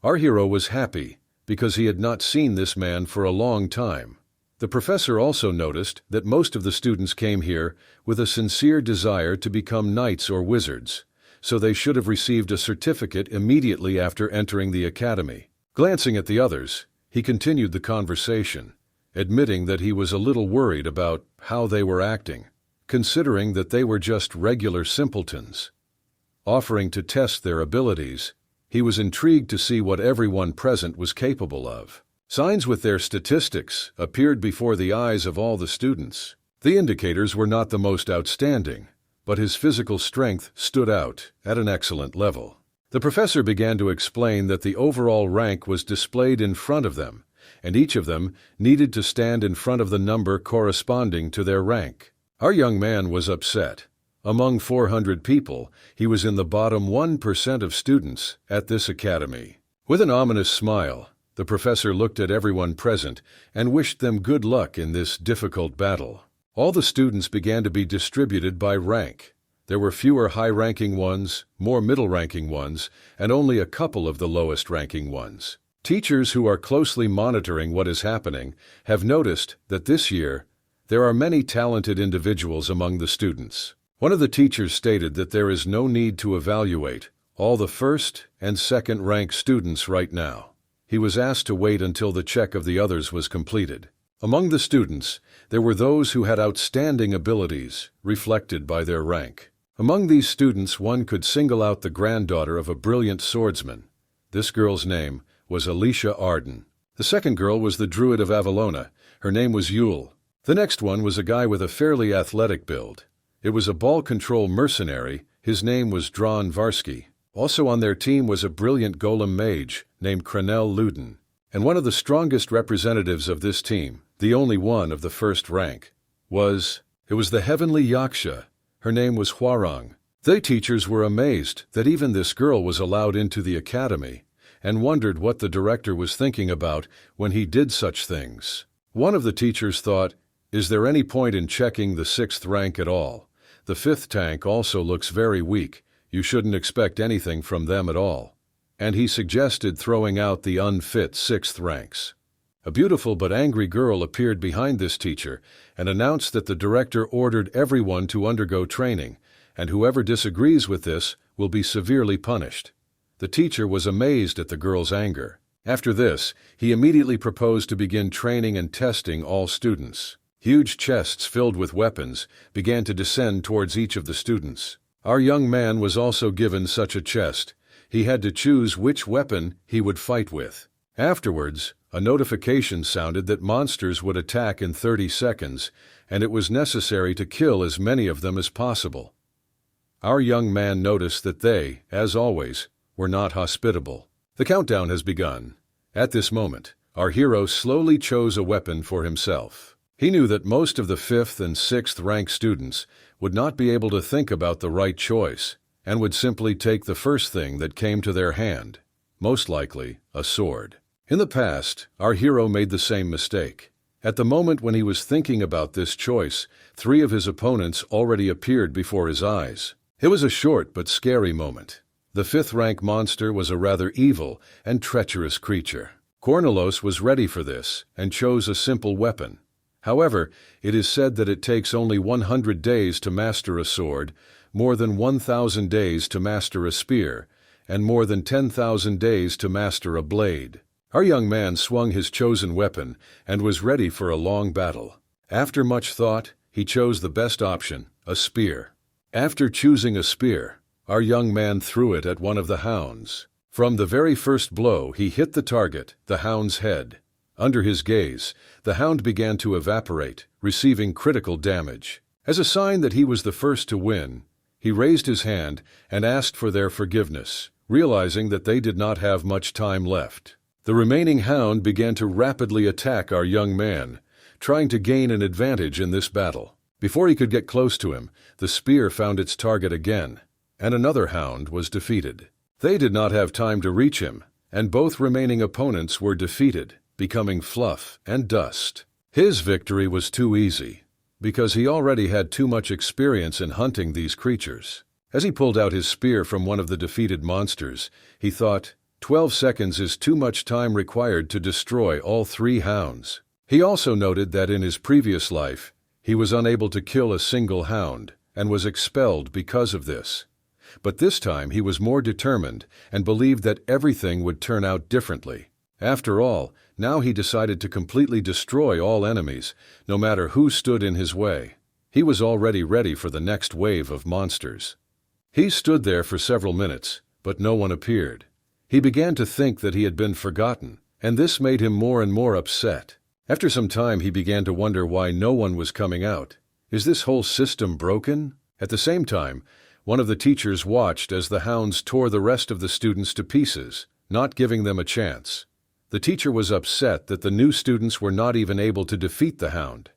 Our hero was happy, because he had not seen this man for a long time. The professor also noticed that most of the students came here with a sincere desire to become knights or wizards, so they should have received a certificate immediately after entering the academy. Glancing at the others, he continued the conversation, admitting that he was a little worried about how they were acting, considering that they were just regular simpletons. Offering to test their abilities, he was intrigued to see what everyone present was capable of. Signs with their statistics appeared before the eyes of all the students. The indicators were not the most outstanding, but his physical strength stood out at an excellent level. The professor began to explain that the overall rank was displayed in front of them, and each of them needed to stand in front of the number corresponding to their rank. Our young man was upset. Among 400 people, he was in the bottom 1% of students at this academy. With an ominous smile, the professor looked at everyone present and wished them good luck in this difficult battle. All the students began to be distributed by rank. There were fewer high-ranking ones, more middle-ranking ones, and only a couple of the lowest-ranking ones. Teachers who are closely monitoring what is happening have noticed that this year there are many talented individuals among the students. One of the teachers stated that there is no need to evaluate all the first and second-rank students right now. He was asked to wait until the check of the others was completed. Among the students, there were those who had outstanding abilities reflected by their rank. Among these students, one could single out the granddaughter of a brilliant swordsman. This girl's name was Alicia Arden. The second girl was the Druid of Avalona. Her name was Yule. The next one was a guy with a fairly athletic build. It was a ball control mercenary. His name was Dron Varsky. Also on their team was a brilliant golem mage named Cranel Luden. And one of the strongest representatives of this team, the only one of the first rank, was the heavenly Yaksha. Her name was Hwarang. They teachers were amazed that even this girl was allowed into the academy, and wondered what the director was thinking about when he did such things. One of the teachers thought, "Is there any point in checking the 6th rank at all? The 5th tank also looks very weak. You shouldn't expect anything from them at all." And he suggested throwing out the unfit 6th ranks. A beautiful but angry girl appeared behind this teacher and announced that the director ordered everyone to undergo training, and whoever disagrees with this will be severely punished. The teacher was amazed at the girl's anger. After this, he immediately proposed to begin training and testing all students. Huge chests filled with weapons began to descend towards each of the students. Our young man was also given such a chest. He had to choose which weapon he would fight with. Afterwards, a notification sounded that monsters would attack in 30 seconds, and it was necessary to kill as many of them as possible. our young man noticed that they, as always, were not hospitable. The countdown has begun. At this moment, our hero slowly chose a weapon for himself. He knew that most of the 5th and 6th rank students would not be able to think about the right choice and would simply take the first thing that came to their hand, most likely a sword. In the past, our hero made the same mistake. At the moment when he was thinking about this choice, 3 of his opponents already appeared before his eyes. It was a short but scary moment. The 5th rank monster was a rather evil and treacherous creature. Cornelos was ready for this and chose a simple weapon. However, it is said that it takes only 100 days to master a sword, more than 1,000 days to master a spear, and more than 10,000 days to master a blade. Our young man swung his chosen weapon and was ready for a long battle. After much thought, he chose the best option, a spear. After choosing a spear, our young man threw it at one of the hounds. From the very first blow, he hit the target, the hound's head. Under his gaze, the hound began to evaporate, receiving critical damage. As a sign that he was the first to win, he raised his hand and asked for their forgiveness, realizing that they did not have much time left. The remaining hound began to rapidly attack our young man, trying to gain an advantage in this battle. Before he could get close to him, the spear found its target again, and another hound was defeated. They did not have time to reach him, and both remaining opponents were defeated, becoming fluff and dust. His victory was too easy, because he already had too much experience in hunting these creatures. As he pulled out his spear from one of the defeated monsters, he thought, 12 seconds is too much time required to destroy all 3 hounds. He also noted that in his previous life, he was unable to kill a single hound and was expelled because of this. But this time he was more determined and believed that everything would turn out differently. After all, now he decided to completely destroy all enemies, no matter who stood in his way. He was already ready for the next wave of monsters. He stood there for several minutes, but no one appeared. He began to think that he had been forgotten, and this made him more and more upset. After some time he began to wonder why no one was coming out. Is this whole system broken? At the same time, one of the teachers watched as the hounds tore the rest of the students to pieces, not giving them a chance. The teacher was upset that the new students were not even able to defeat the hound.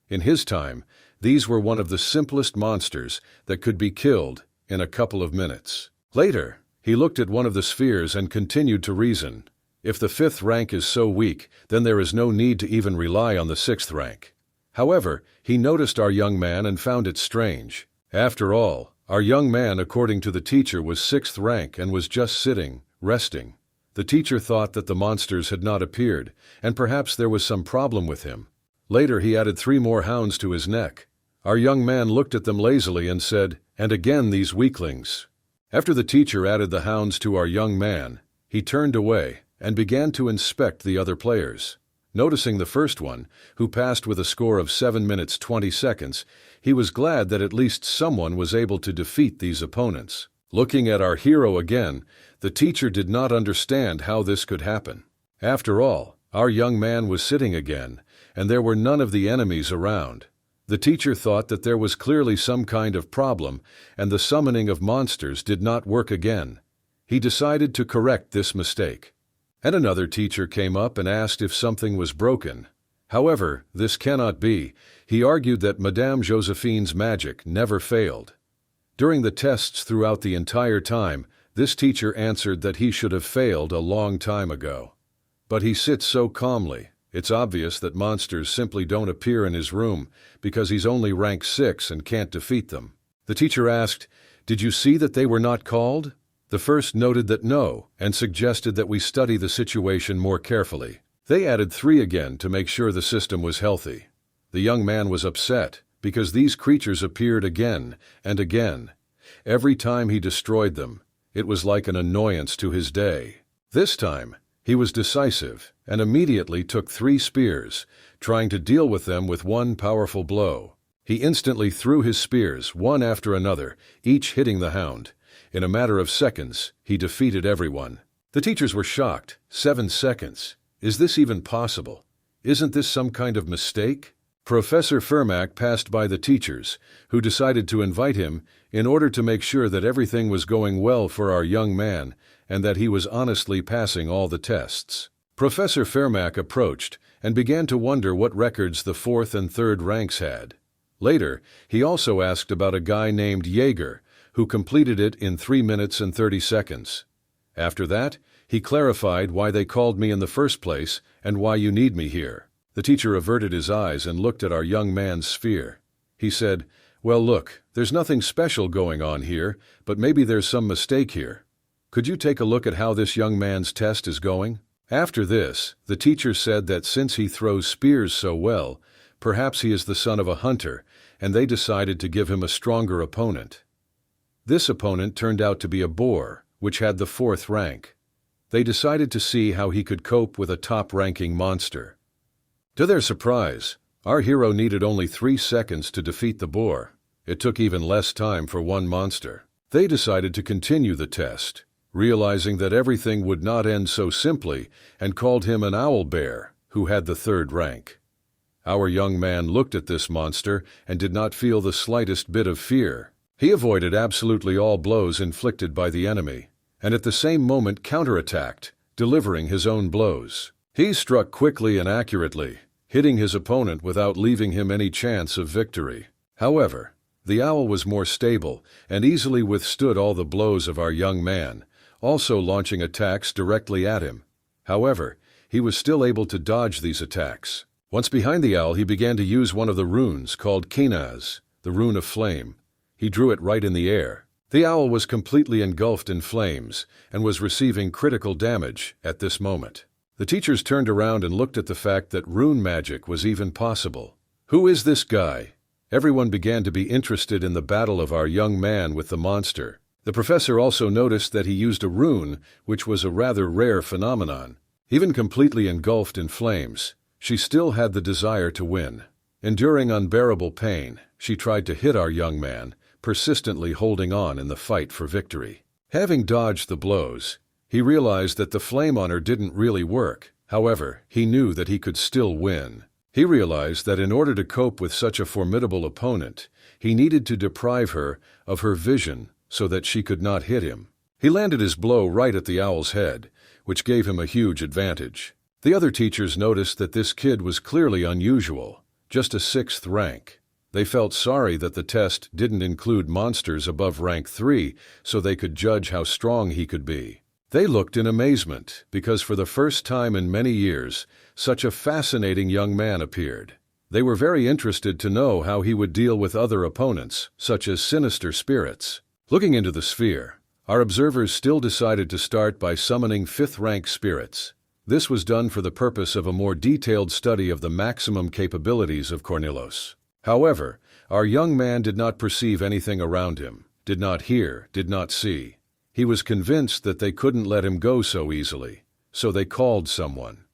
In his time, these were one of the simplest monsters that could be killed in a couple of minutes. Later, he looked at one of the spheres and continued to reason. If the 5th rank is so weak, then there is no need to even rely on the 6th rank. However, he noticed our young man and found it strange. After all, our young man, according to the teacher, was 6th rank and was just sitting, resting. The teacher thought that the monsters had not appeared, and perhaps there was some problem with him. Later he added 3 more hounds to his neck. Our young man looked at them lazily and said, "And again these weaklings." After the teacher added the hounds to our young man, he turned away and began to inspect the other players. Noticing the first one, who passed with a score of 7 minutes 20 seconds, he was glad that at least someone was able to defeat these opponents. Looking at our hero again, the teacher did not understand how this could happen. After all, our young man was sitting again, and there were none of the enemies around. The teacher thought that there was clearly some kind of problem, and the summoning of monsters did not work again. He decided to correct this mistake. And another teacher came up and asked if something was broken. However, this cannot be. He argued that Madame Josephine's magic never failed. During the tests throughout the entire time, this teacher answered that he should have failed a long time ago. But he sits so calmly, it's obvious that monsters simply don't appear in his room because he's only rank 6 and can't defeat them. The teacher asked, "Did you see that they were not called?" The first noted that no, and suggested that we study the situation more carefully. They added 3 again to make sure the system was healthy. The young man was upset because these creatures appeared again and again. Every time he destroyed them, it was like an annoyance to his day. This time, he was decisive and immediately took 3 spears, trying to deal with them with one powerful blow. He instantly threw his spears one after another, each hitting the hound. In a matter of seconds, he defeated everyone. The teachers were shocked. 7 seconds. Is this even possible? Isn't this some kind of mistake? Professor Fermac passed by the teachers, who decided to invite him in order to make sure that everything was going well for our young man and that he was honestly passing all the tests. Professor Fermac approached and began to wonder what records the 4th and 3rd ranks had. Later, he also asked about a guy named Jaeger, who completed it in 3 minutes and 30 seconds. After that, he clarified why they called me in the first place and why you need me here. The teacher averted his eyes and looked at our young man's sphere. He said, "Well, look, there's nothing special going on here, but maybe there's some mistake here. Could you take a look at how this young man's test is going?" After this, the teacher said that since he throws spears so well, perhaps he is the son of a hunter, and they decided to give him a stronger opponent. This opponent turned out to be a boar, which had the 4th rank. They decided to see how he could cope with a top-ranking monster. To their surprise, our hero needed only 3 seconds to defeat the boar. It took even less time for one monster. They decided to continue the test, realizing that everything would not end so simply, and called him an owl bear, who had the 3rd rank. Our young man looked at this monster and did not feel the slightest bit of fear. He avoided absolutely all blows inflicted by the enemy, and at the same moment counterattacked, delivering his own blows. He struck quickly and accurately, hitting his opponent without leaving him any chance of victory. However, the owl was more stable and easily withstood all the blows of our young man, also launching attacks directly at him. However, he was still able to dodge these attacks. Once behind the owl, he began to use one of the runes called Kinaz, the rune of flame. He drew it right in the air. The owl was completely engulfed in flames and was receiving critical damage at this moment. The teachers turned around and looked at the fact that rune magic was even possible. Who is this guy? Everyone began to be interested in the battle of our young man with the monster. The professor also noticed that he used a rune, which was a rather rare phenomenon. Even completely engulfed in flames, she still had the desire to win. Enduring unbearable pain, she tried to hit our young man, persistently holding on in the fight for victory. Having dodged the blows, he realized that the flame on her didn't really work. However, he knew that he could still win. He realized that in order to cope with such a formidable opponent, he needed to deprive her of her vision so that she could not hit him. He landed his blow right at the owl's head, which gave him a huge advantage. The other teachers noticed that this kid was clearly unusual, just a 6th rank. They felt sorry that the test didn't include monsters above rank 3 so they could judge how strong he could be. They looked in amazement because for the first time in many years, such a fascinating young man appeared. They were very interested to know how he would deal with other opponents, such as sinister spirits. Looking into the sphere, our observers still decided to start by summoning 5th-rank spirits. This was done for the purpose of a more detailed study of the maximum capabilities of Cornelius. However, our young man did not perceive anything around him, did not hear, did not see. He was convinced that they couldn't let him go so easily, so they called someone.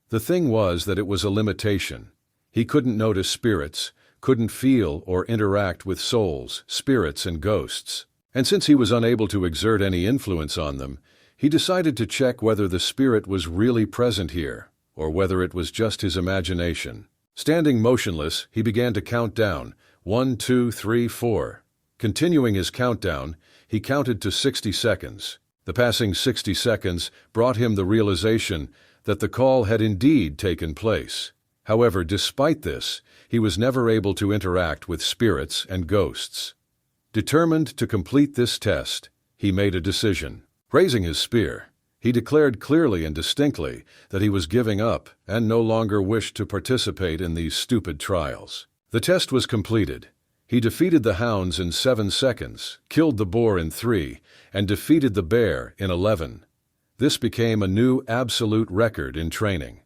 The thing was that it was a limitation. He couldn't notice spirits, couldn't feel or interact with souls, spirits, and ghosts. And since he was unable to exert any influence on them, he decided to check whether the spirit was really present here, or whether it was just his imagination. Standing motionless, he began to count down, 1, 2, 3, 4. Continuing his countdown, he counted to 60 seconds. The passing 60 seconds brought him the realization that the call had indeed taken place. However, despite this, he was never able to interact with spirits and ghosts. Determined to complete this test, he made a decision. Raising his spear, he declared clearly and distinctly that he was giving up and no longer wished to participate in these stupid trials. The test was completed. He defeated the hounds in 7 seconds, killed the boar in 3, and defeated the bear in 11. This became a new absolute record in training.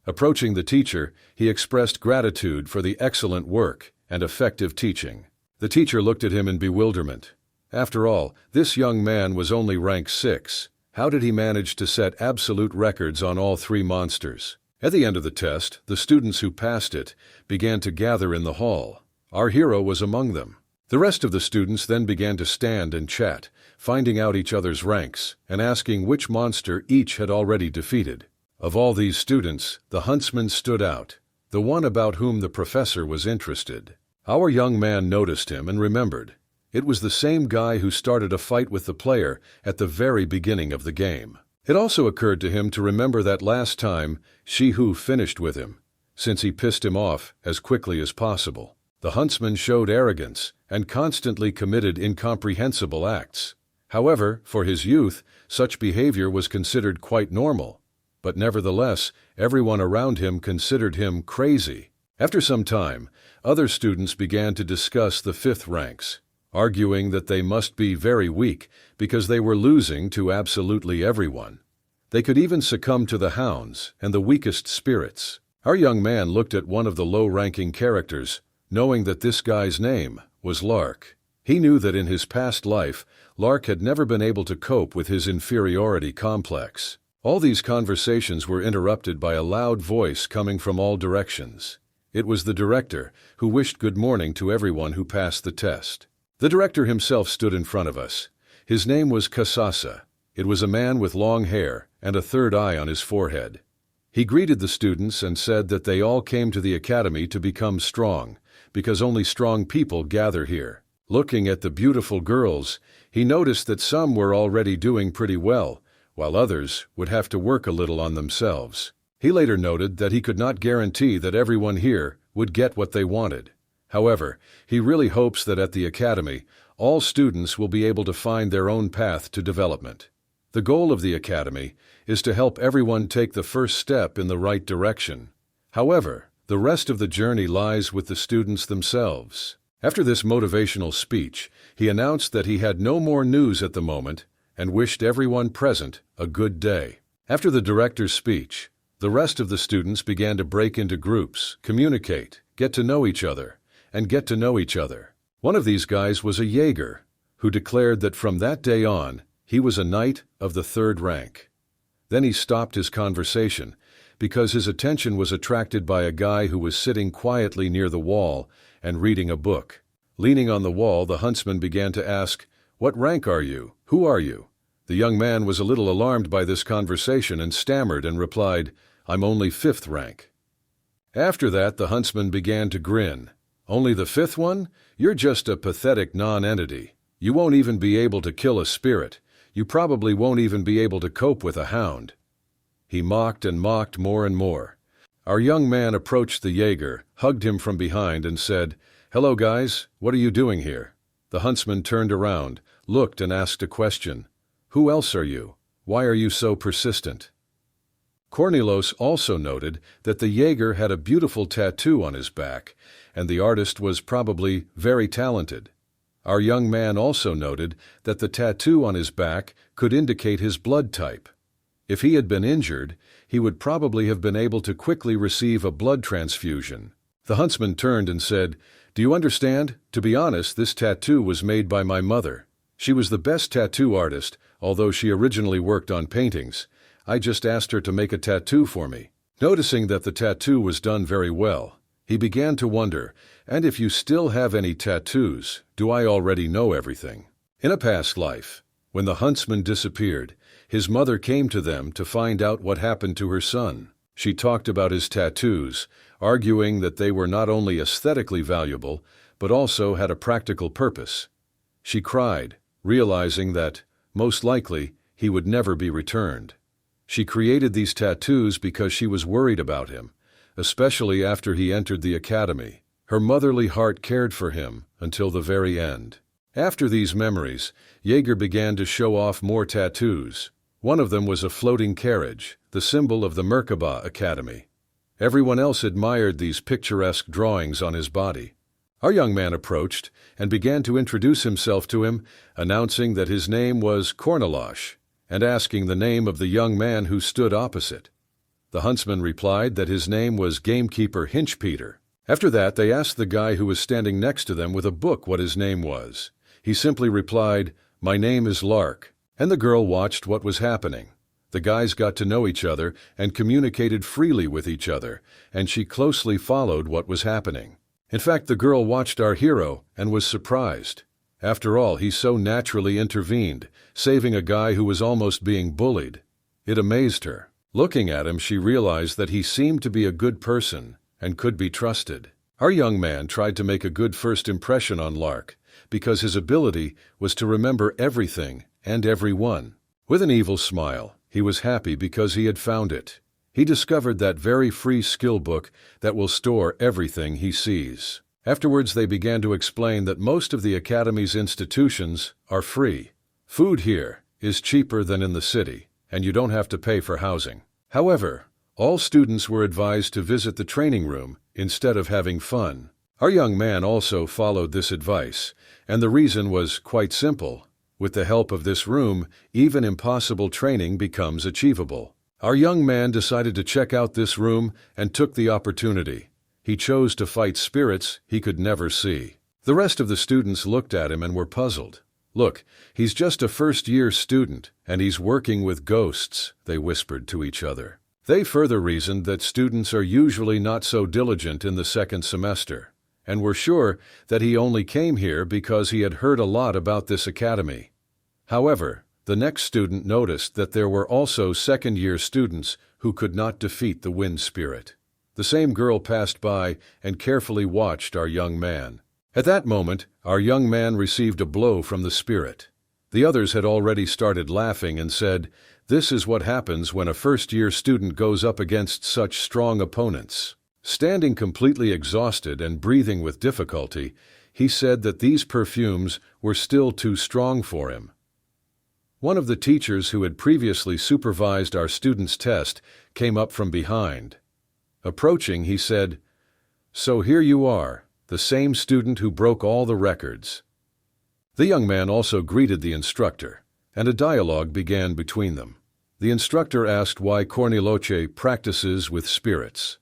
Approaching the teacher, he expressed gratitude for the excellent work and effective teaching. The teacher looked at him in bewilderment. After all, this young man was only rank 6. How did he manage to set absolute records on all 3 monsters? At the end of the test, the students who passed it began to gather in the hall. Our hero was among them. The rest of the students then began to stand and chat, finding out each other's ranks and asking which monster each had already defeated. Of all these students, the huntsman stood out. the one about whom the professor was interested. Our young man noticed him and remembered. It was the same guy who started a fight with the player at the very beginning of the game. It also occurred to him to remember that last time Shihu finished with him, since he pissed him off as quickly as possible. The huntsman showed arrogance and constantly committed incomprehensible acts. However, for his youth, such behavior was considered quite normal. But nevertheless, everyone around him considered him crazy. After some time, other students began to discuss the fifth ranks, arguing that they must be very weak because they were losing to absolutely everyone. They could even succumb to the hounds and the weakest spirits. Our young man looked at one of the low-ranking characters, knowing that this guy's name was Lark. He knew that in his past life, Lark had never been able to cope with his inferiority complex. All these conversations were interrupted by a loud voice coming from all directions. It was the director, who wished good morning to everyone who passed the test. The director himself stood in front of us. His name was Kasasa. It was a man with long hair and a third eye on his forehead. He greeted the students and said that they all came to the academy to become strong, because only strong people gather here. Looking at the beautiful girls, he noticed that some were already doing pretty well, while others would have to work a little on themselves. He later noted that he could not guarantee that everyone here would get what they wanted. However, he really hopes that at the academy, all students will be able to find their own path to development. The goal of the academy is to help everyone take the first step in the right direction. However, the rest of the journey lies with the students themselves. After this motivational speech, he announced that he had no more news at the moment and wished everyone present a good day. After the director's speech, the rest of the students began to break into groups, communicate, get to know each other, and get to know each other. One of these guys was a Jaeger, who declared that from that day on, he was a knight of the third rank. Then he stopped his conversation, because his attention was attracted by a guy who was sitting quietly near the wall and reading a book. Leaning on the wall, the huntsman began to ask, "What rank are you? Who are you?" The young man was a little alarmed by this conversation and stammered and replied, "I'm only 5th rank." After that, the huntsman began to grin. "Only the 5th one? You're just a pathetic non-entity. You won't even be able to kill a spirit. You probably won't even be able to cope with a hound." He mocked and mocked more and more. Our young man approached the Jaeger, hugged him from behind, and said, "Hello, guys. What are you doing here?" The huntsman turned around, looked, and asked a question. "Who else are you? Why are you so persistent?" Cornelos also noted that the Jaeger had a beautiful tattoo on his back, and the artist was probably very talented. Our young man also noted that the tattoo on his back could indicate his blood type. If he had been injured, he would probably have been able to quickly receive a blood transfusion. The huntsman turned and said, "Do you understand? To be honest, this tattoo was made by my mother. She was the best tattoo artist, although she originally worked on paintings. I just asked her to make a tattoo for me." Noticing that the tattoo was done very well, he began to wonder, "And if you still have any tattoos, do I already know everything?" In a past life, when the huntsman disappeared, his mother came to them to find out what happened to her son. She talked about his tattoos, arguing that they were not only aesthetically valuable, but also had a practical purpose. She cried, realizing that, most likely, he would never be returned. She created these tattoos because she was worried about him, especially after he entered the academy. Her motherly heart cared for him until the very end. After these memories, Jaeger began to show off more tattoos. One of them was a floating carriage, the symbol of the Merkaba Academy. Everyone else admired these picturesque drawings on his body. Our young man approached and began to introduce himself to him, announcing that his name was Cornelos, and asking the name of the young man who stood opposite. The huntsman replied that his name was Gamekeeper Hinchpeter. After that, they asked the guy who was standing next to them with a book what his name was. He simply replied, "My name is Lark," and the girl watched what was happening. The guys got to know each other and communicated freely with each other, and she closely followed what was happening. In fact, the girl watched our hero and was surprised. After all, he so naturally intervened, saving a guy who was almost being bullied. It amazed her. Looking at him, she realized that he seemed to be a good person and could be trusted. Our young man tried to make a good first impression on Lark, because his ability was to remember everything and everyone. With an evil smile, he was happy because he had found it. He discovered that very free skill book that will store everything he sees. Afterwards, they began to explain that most of the Academy's institutions are free. Food here is cheaper than in the city, and you don't have to pay for housing. However, all students were advised to visit the training room instead of having fun. Our young man also followed this advice, and the reason was quite simple. With the help of this room, even impossible training becomes achievable. Our young man decided to check out this room and took the opportunity. He chose to fight spirits he could never see. The rest of the students looked at him and were puzzled. "Look, he's just a first-year student, and he's working with ghosts," they whispered to each other. They further reasoned that students are usually not so diligent in the second semester, and were sure that he only came here because he had heard a lot about this academy. However, the next student noticed that there were also second-year students who could not defeat the wind spirit. The same girl passed by and carefully watched our young man. At that moment, our young man received a blow from the spirit. The others had already started laughing and said, "This is what happens when a first-year student goes up against such strong opponents." Standing completely exhausted and breathing with difficulty, he said that these perfumes were still too strong for him. One of the teachers who had previously supervised our student's test came up from behind. Approaching, he said, "So here you are, the same student who broke all the records." The young man also greeted the instructor, and a dialogue began between them. The instructor asked why Corniloche practices with spirits.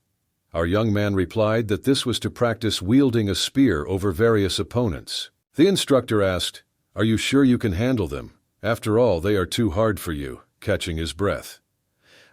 Our young man replied that this was to practice wielding a spear over various opponents. The instructor asked, "Are you sure you can handle them? After all, they are too hard for you," catching his breath.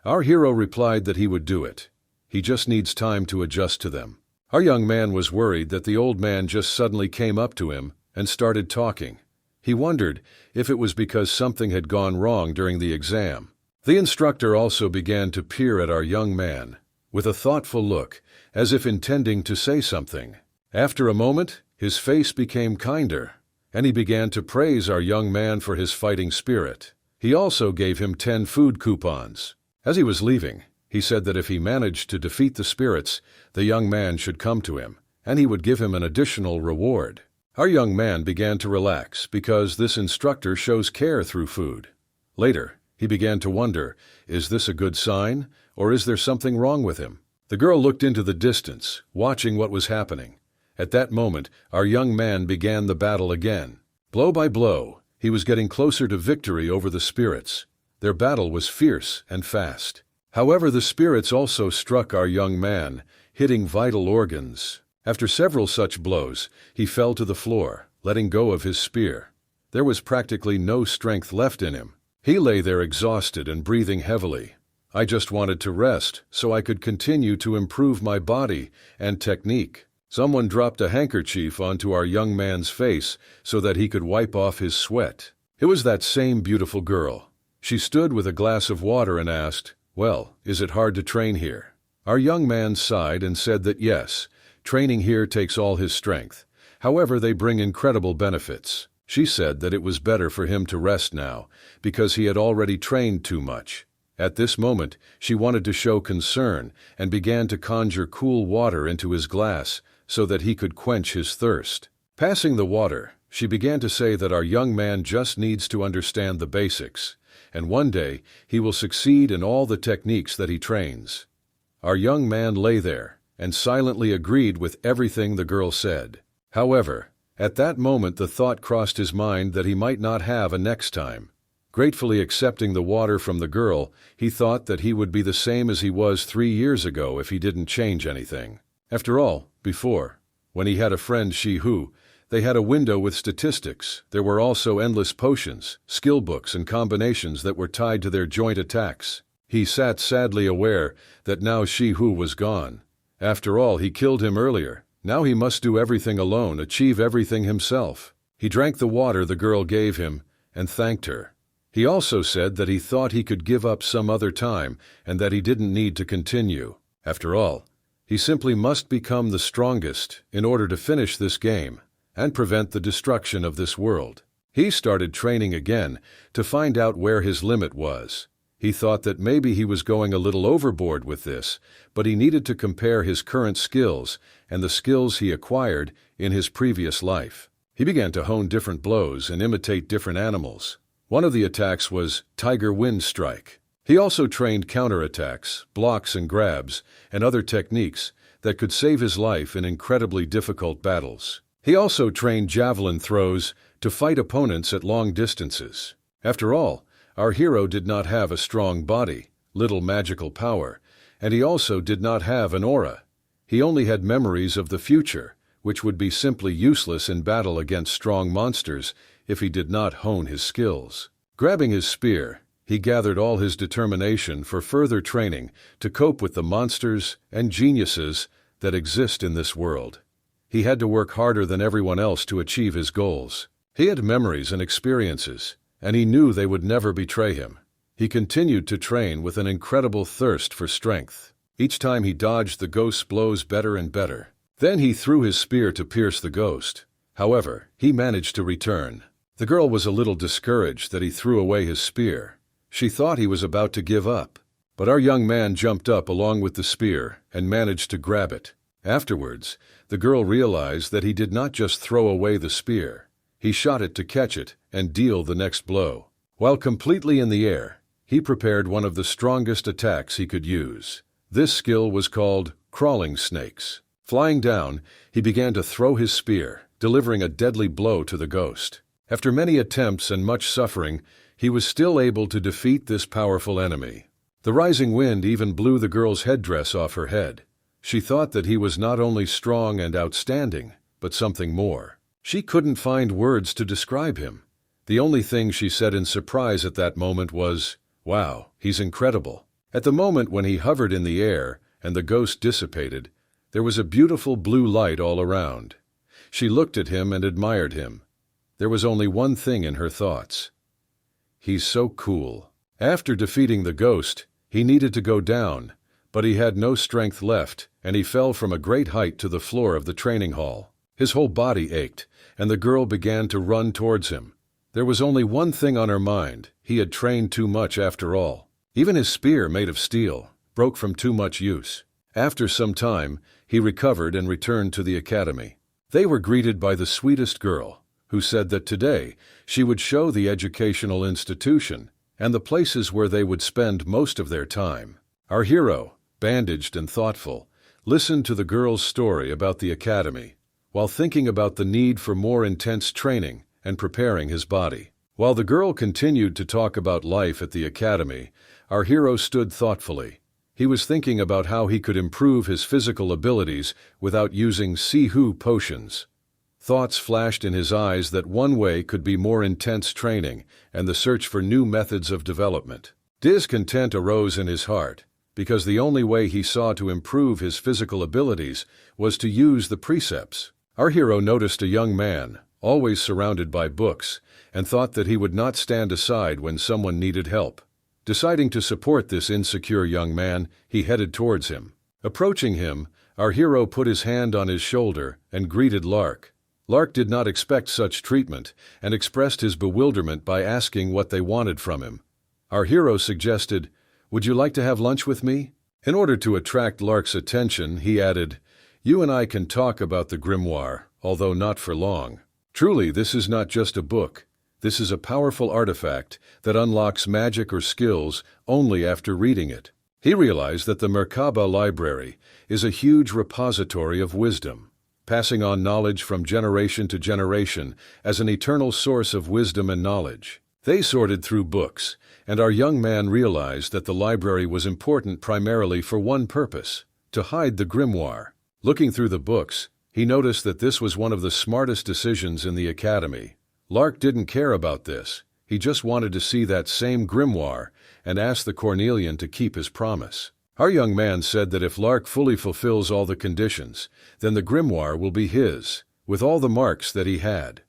Our hero replied that he would do it. He just needs time to adjust to them. Our young man was worried that the old man just suddenly came up to him and started talking. He wondered if it was because something had gone wrong during the exam. The instructor also began to peer at our young man with a thoughtful look, as if intending to say something. After a moment, his face became kinder, and he began to praise our young man for his fighting spirit. He also gave him 10 food coupons. As he was leaving, he said that if he managed to defeat the spirits, the young man should come to him, and he would give him an additional reward. Our young man began to relax because this instructor shows care through food. Later, he began to wonder, is this a good sign, or is there something wrong with him? The girl looked into the distance, watching what was happening. At that moment, our young man began the battle again. Blow by blow, he was getting closer to victory over the spirits. Their battle was fierce and fast. However, the spirits also struck our young man, hitting vital organs. After several such blows, he fell to the floor, letting go of his spear. There was practically no strength left in him. He lay there exhausted and breathing heavily. "I just wanted to rest so I could continue to improve my body and technique." Someone dropped a handkerchief onto our young man's face so that he could wipe off his sweat. It was that same beautiful girl. She stood with a glass of water and asked, "Well, is it hard to train here?" Our young man sighed and said that yes, training here takes all his strength. However, they bring incredible benefits. She said that it was better for him to rest now, because he had already trained too much. At this moment, she wanted to show concern and began to conjure cool water into his glass so that he could quench his thirst. Passing the water, she began to say that our young man just needs to understand the basics, and one day he will succeed in all the techniques that he trains. Our young man lay there and silently agreed with everything the girl said. However, at that moment the thought crossed his mind that he might not have a next time. Gratefully accepting the water from the girl, he thought that he would be the same as he was 3 years ago if he didn't change anything. After all, before, when he had a friend Shihu, they had a window with statistics. There were also endless potions, skill books, and combinations that were tied to their joint attacks. He sat sadly aware that now Shihu was gone. After all, he killed him earlier. Now he must do everything alone, achieve everything himself. He drank the water the girl gave him and thanked her. He also said that he thought he could give up some other time and that he didn't need to continue. After all, He simply must become the strongest in order to finish this game and prevent the destruction of this world. He started training again to find out where his limit was. He thought that maybe he was going a little overboard with this, but he needed to compare his current skills and the skills he acquired in his previous life. He began to hone different blows and imitate different animals. One of the attacks was Tiger Wind Strike. He also trained counterattacks, blocks and grabs, and other techniques that could save his life in incredibly difficult battles. He also trained javelin throws to fight opponents at long distances. After all, our hero did not have a strong body, little magical power, and he also did not have an aura. He only had memories of the future, which would be simply useless in battle against strong monsters if he did not hone his skills. Grabbing his spear, he gathered all his determination for further training to cope with the monsters and geniuses that exist in this world. He had to work harder than everyone else to achieve his goals. He had memories and experiences, and he knew they would never betray him. He continued to train with an incredible thirst for strength. Each time he dodged the ghost's blows better and better. Then he threw his spear to pierce the ghost. However, he managed to return. The girl was a little discouraged that he threw away his spear. She thought he was about to give up. But our young man jumped up along with the spear and managed to grab it. Afterwards, the girl realized that he did not just throw away the spear. He shot it to catch it and deal the next blow. While completely in the air, he prepared one of the strongest attacks he could use. This skill was called crawling snakes. Flying down, he began to throw his spear, delivering a deadly blow to the ghost. After many attempts and much suffering, he was still able to defeat this powerful enemy. The rising wind even blew the girl's headdress off her head. She thought that he was not only strong and outstanding, but something more. She couldn't find words to describe him. The only thing she said in surprise at that moment was, "Wow, he's incredible." At the moment when he hovered in the air and the ghost dissipated, there was a beautiful blue light all around. She looked at him and admired him. There was only one thing in her thoughts. He's so cool. After defeating the ghost, he needed to go down, but he had no strength left, and he fell from a great height to the floor of the training hall. His whole body ached, and the girl began to run towards him. There was only one thing on her mind. He had trained too much after all. Even his spear, made of steel, broke from too much use. After some time, he recovered and returned to the academy. They were greeted by the sweetest girl, who said that today she would show the educational institution and the places where they would spend most of their time. Our hero, bandaged and thoughtful, listened to the girl's story about the academy, while thinking about the need for more intense training and preparing his body. While the girl continued to talk about life at the academy, our hero stood thoughtfully. He was thinking about how he could improve his physical abilities without using Sihu potions. Thoughts flashed in his eyes that one way could be more intense training and the search for new methods of development. Discontent arose in his heart, because the only way he saw to improve his physical abilities was to use the precepts. Our hero noticed a young man, always surrounded by books, and thought that he would not stand aside when someone needed help. Deciding to support this insecure young man, he headed towards him. Approaching him, our hero put his hand on his shoulder and greeted Lark. Lark did not expect such treatment and expressed his bewilderment by asking what they wanted from him. Our hero suggested, "Would you like to have lunch with me?" In order to attract Lark's attention, he added, "You and I can talk about the grimoire, although not for long. Truly, this is not just a book. This is a powerful artifact that unlocks magic or skills only after reading it." He realized that the Merkaba library is a huge repository of wisdom, passing on knowledge from generation to generation as an eternal source of wisdom and knowledge. They sorted through books, and our young man realized that the library was important primarily for one purpose: to hide the grimoire. Looking through the books, he noticed that this was one of the smartest decisions in the academy. Lark didn't care about this. He just wanted to see that same grimoire and asked the Cornelian to keep his promise. Our young man said that if Lark fully fulfills all the conditions, then the grimoire will be his, with all the marks that he had.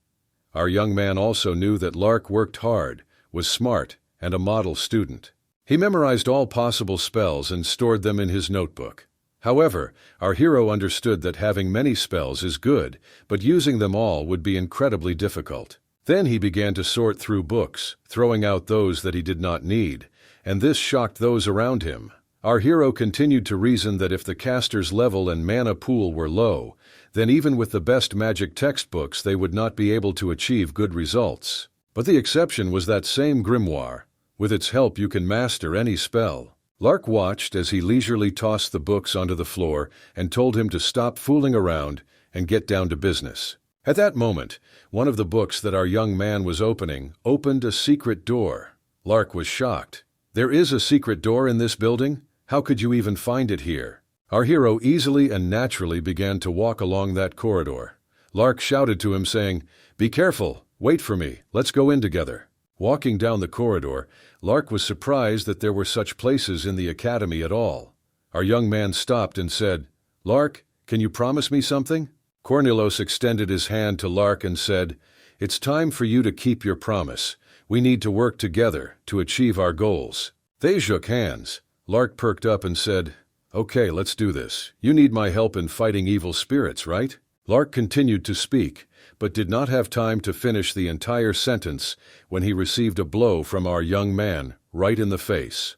Our young man also knew that Lark worked hard, was smart, and a model student. He memorized all possible spells and stored them in his notebook. However, our hero understood that having many spells is good, but using them all would be incredibly difficult. Then he began to sort through books, throwing out those that he did not need, and this shocked those around him. Our hero continued to reason that if the caster's level and mana pool were low, then even with the best magic textbooks they would not be able to achieve good results. But the exception was that same grimoire. With its help you can master any spell. Lark watched as he leisurely tossed the books onto the floor and told him to stop fooling around and get down to business. At that moment, one of the books that our young man was opening opened a secret door. Lark was shocked. "There is a secret door in this building? How could you even find it here?" Our hero easily and naturally began to walk along that corridor. Lark shouted to him saying, "Be careful, wait for me, let's go in together." Walking down the corridor, Lark was surprised that there were such places in the academy at all. Our young man stopped and said, "Lark, can you promise me something?" Cornelius extended his hand to Lark and said, "It's time for you to keep your promise. We need to work together to achieve our goals." They shook hands. Lark perked up and said, "Okay, let's do this. You need my help in fighting evil spirits, right?" Lark continued to speak, but did not have time to finish the entire sentence when he received a blow from our young man, right in the face.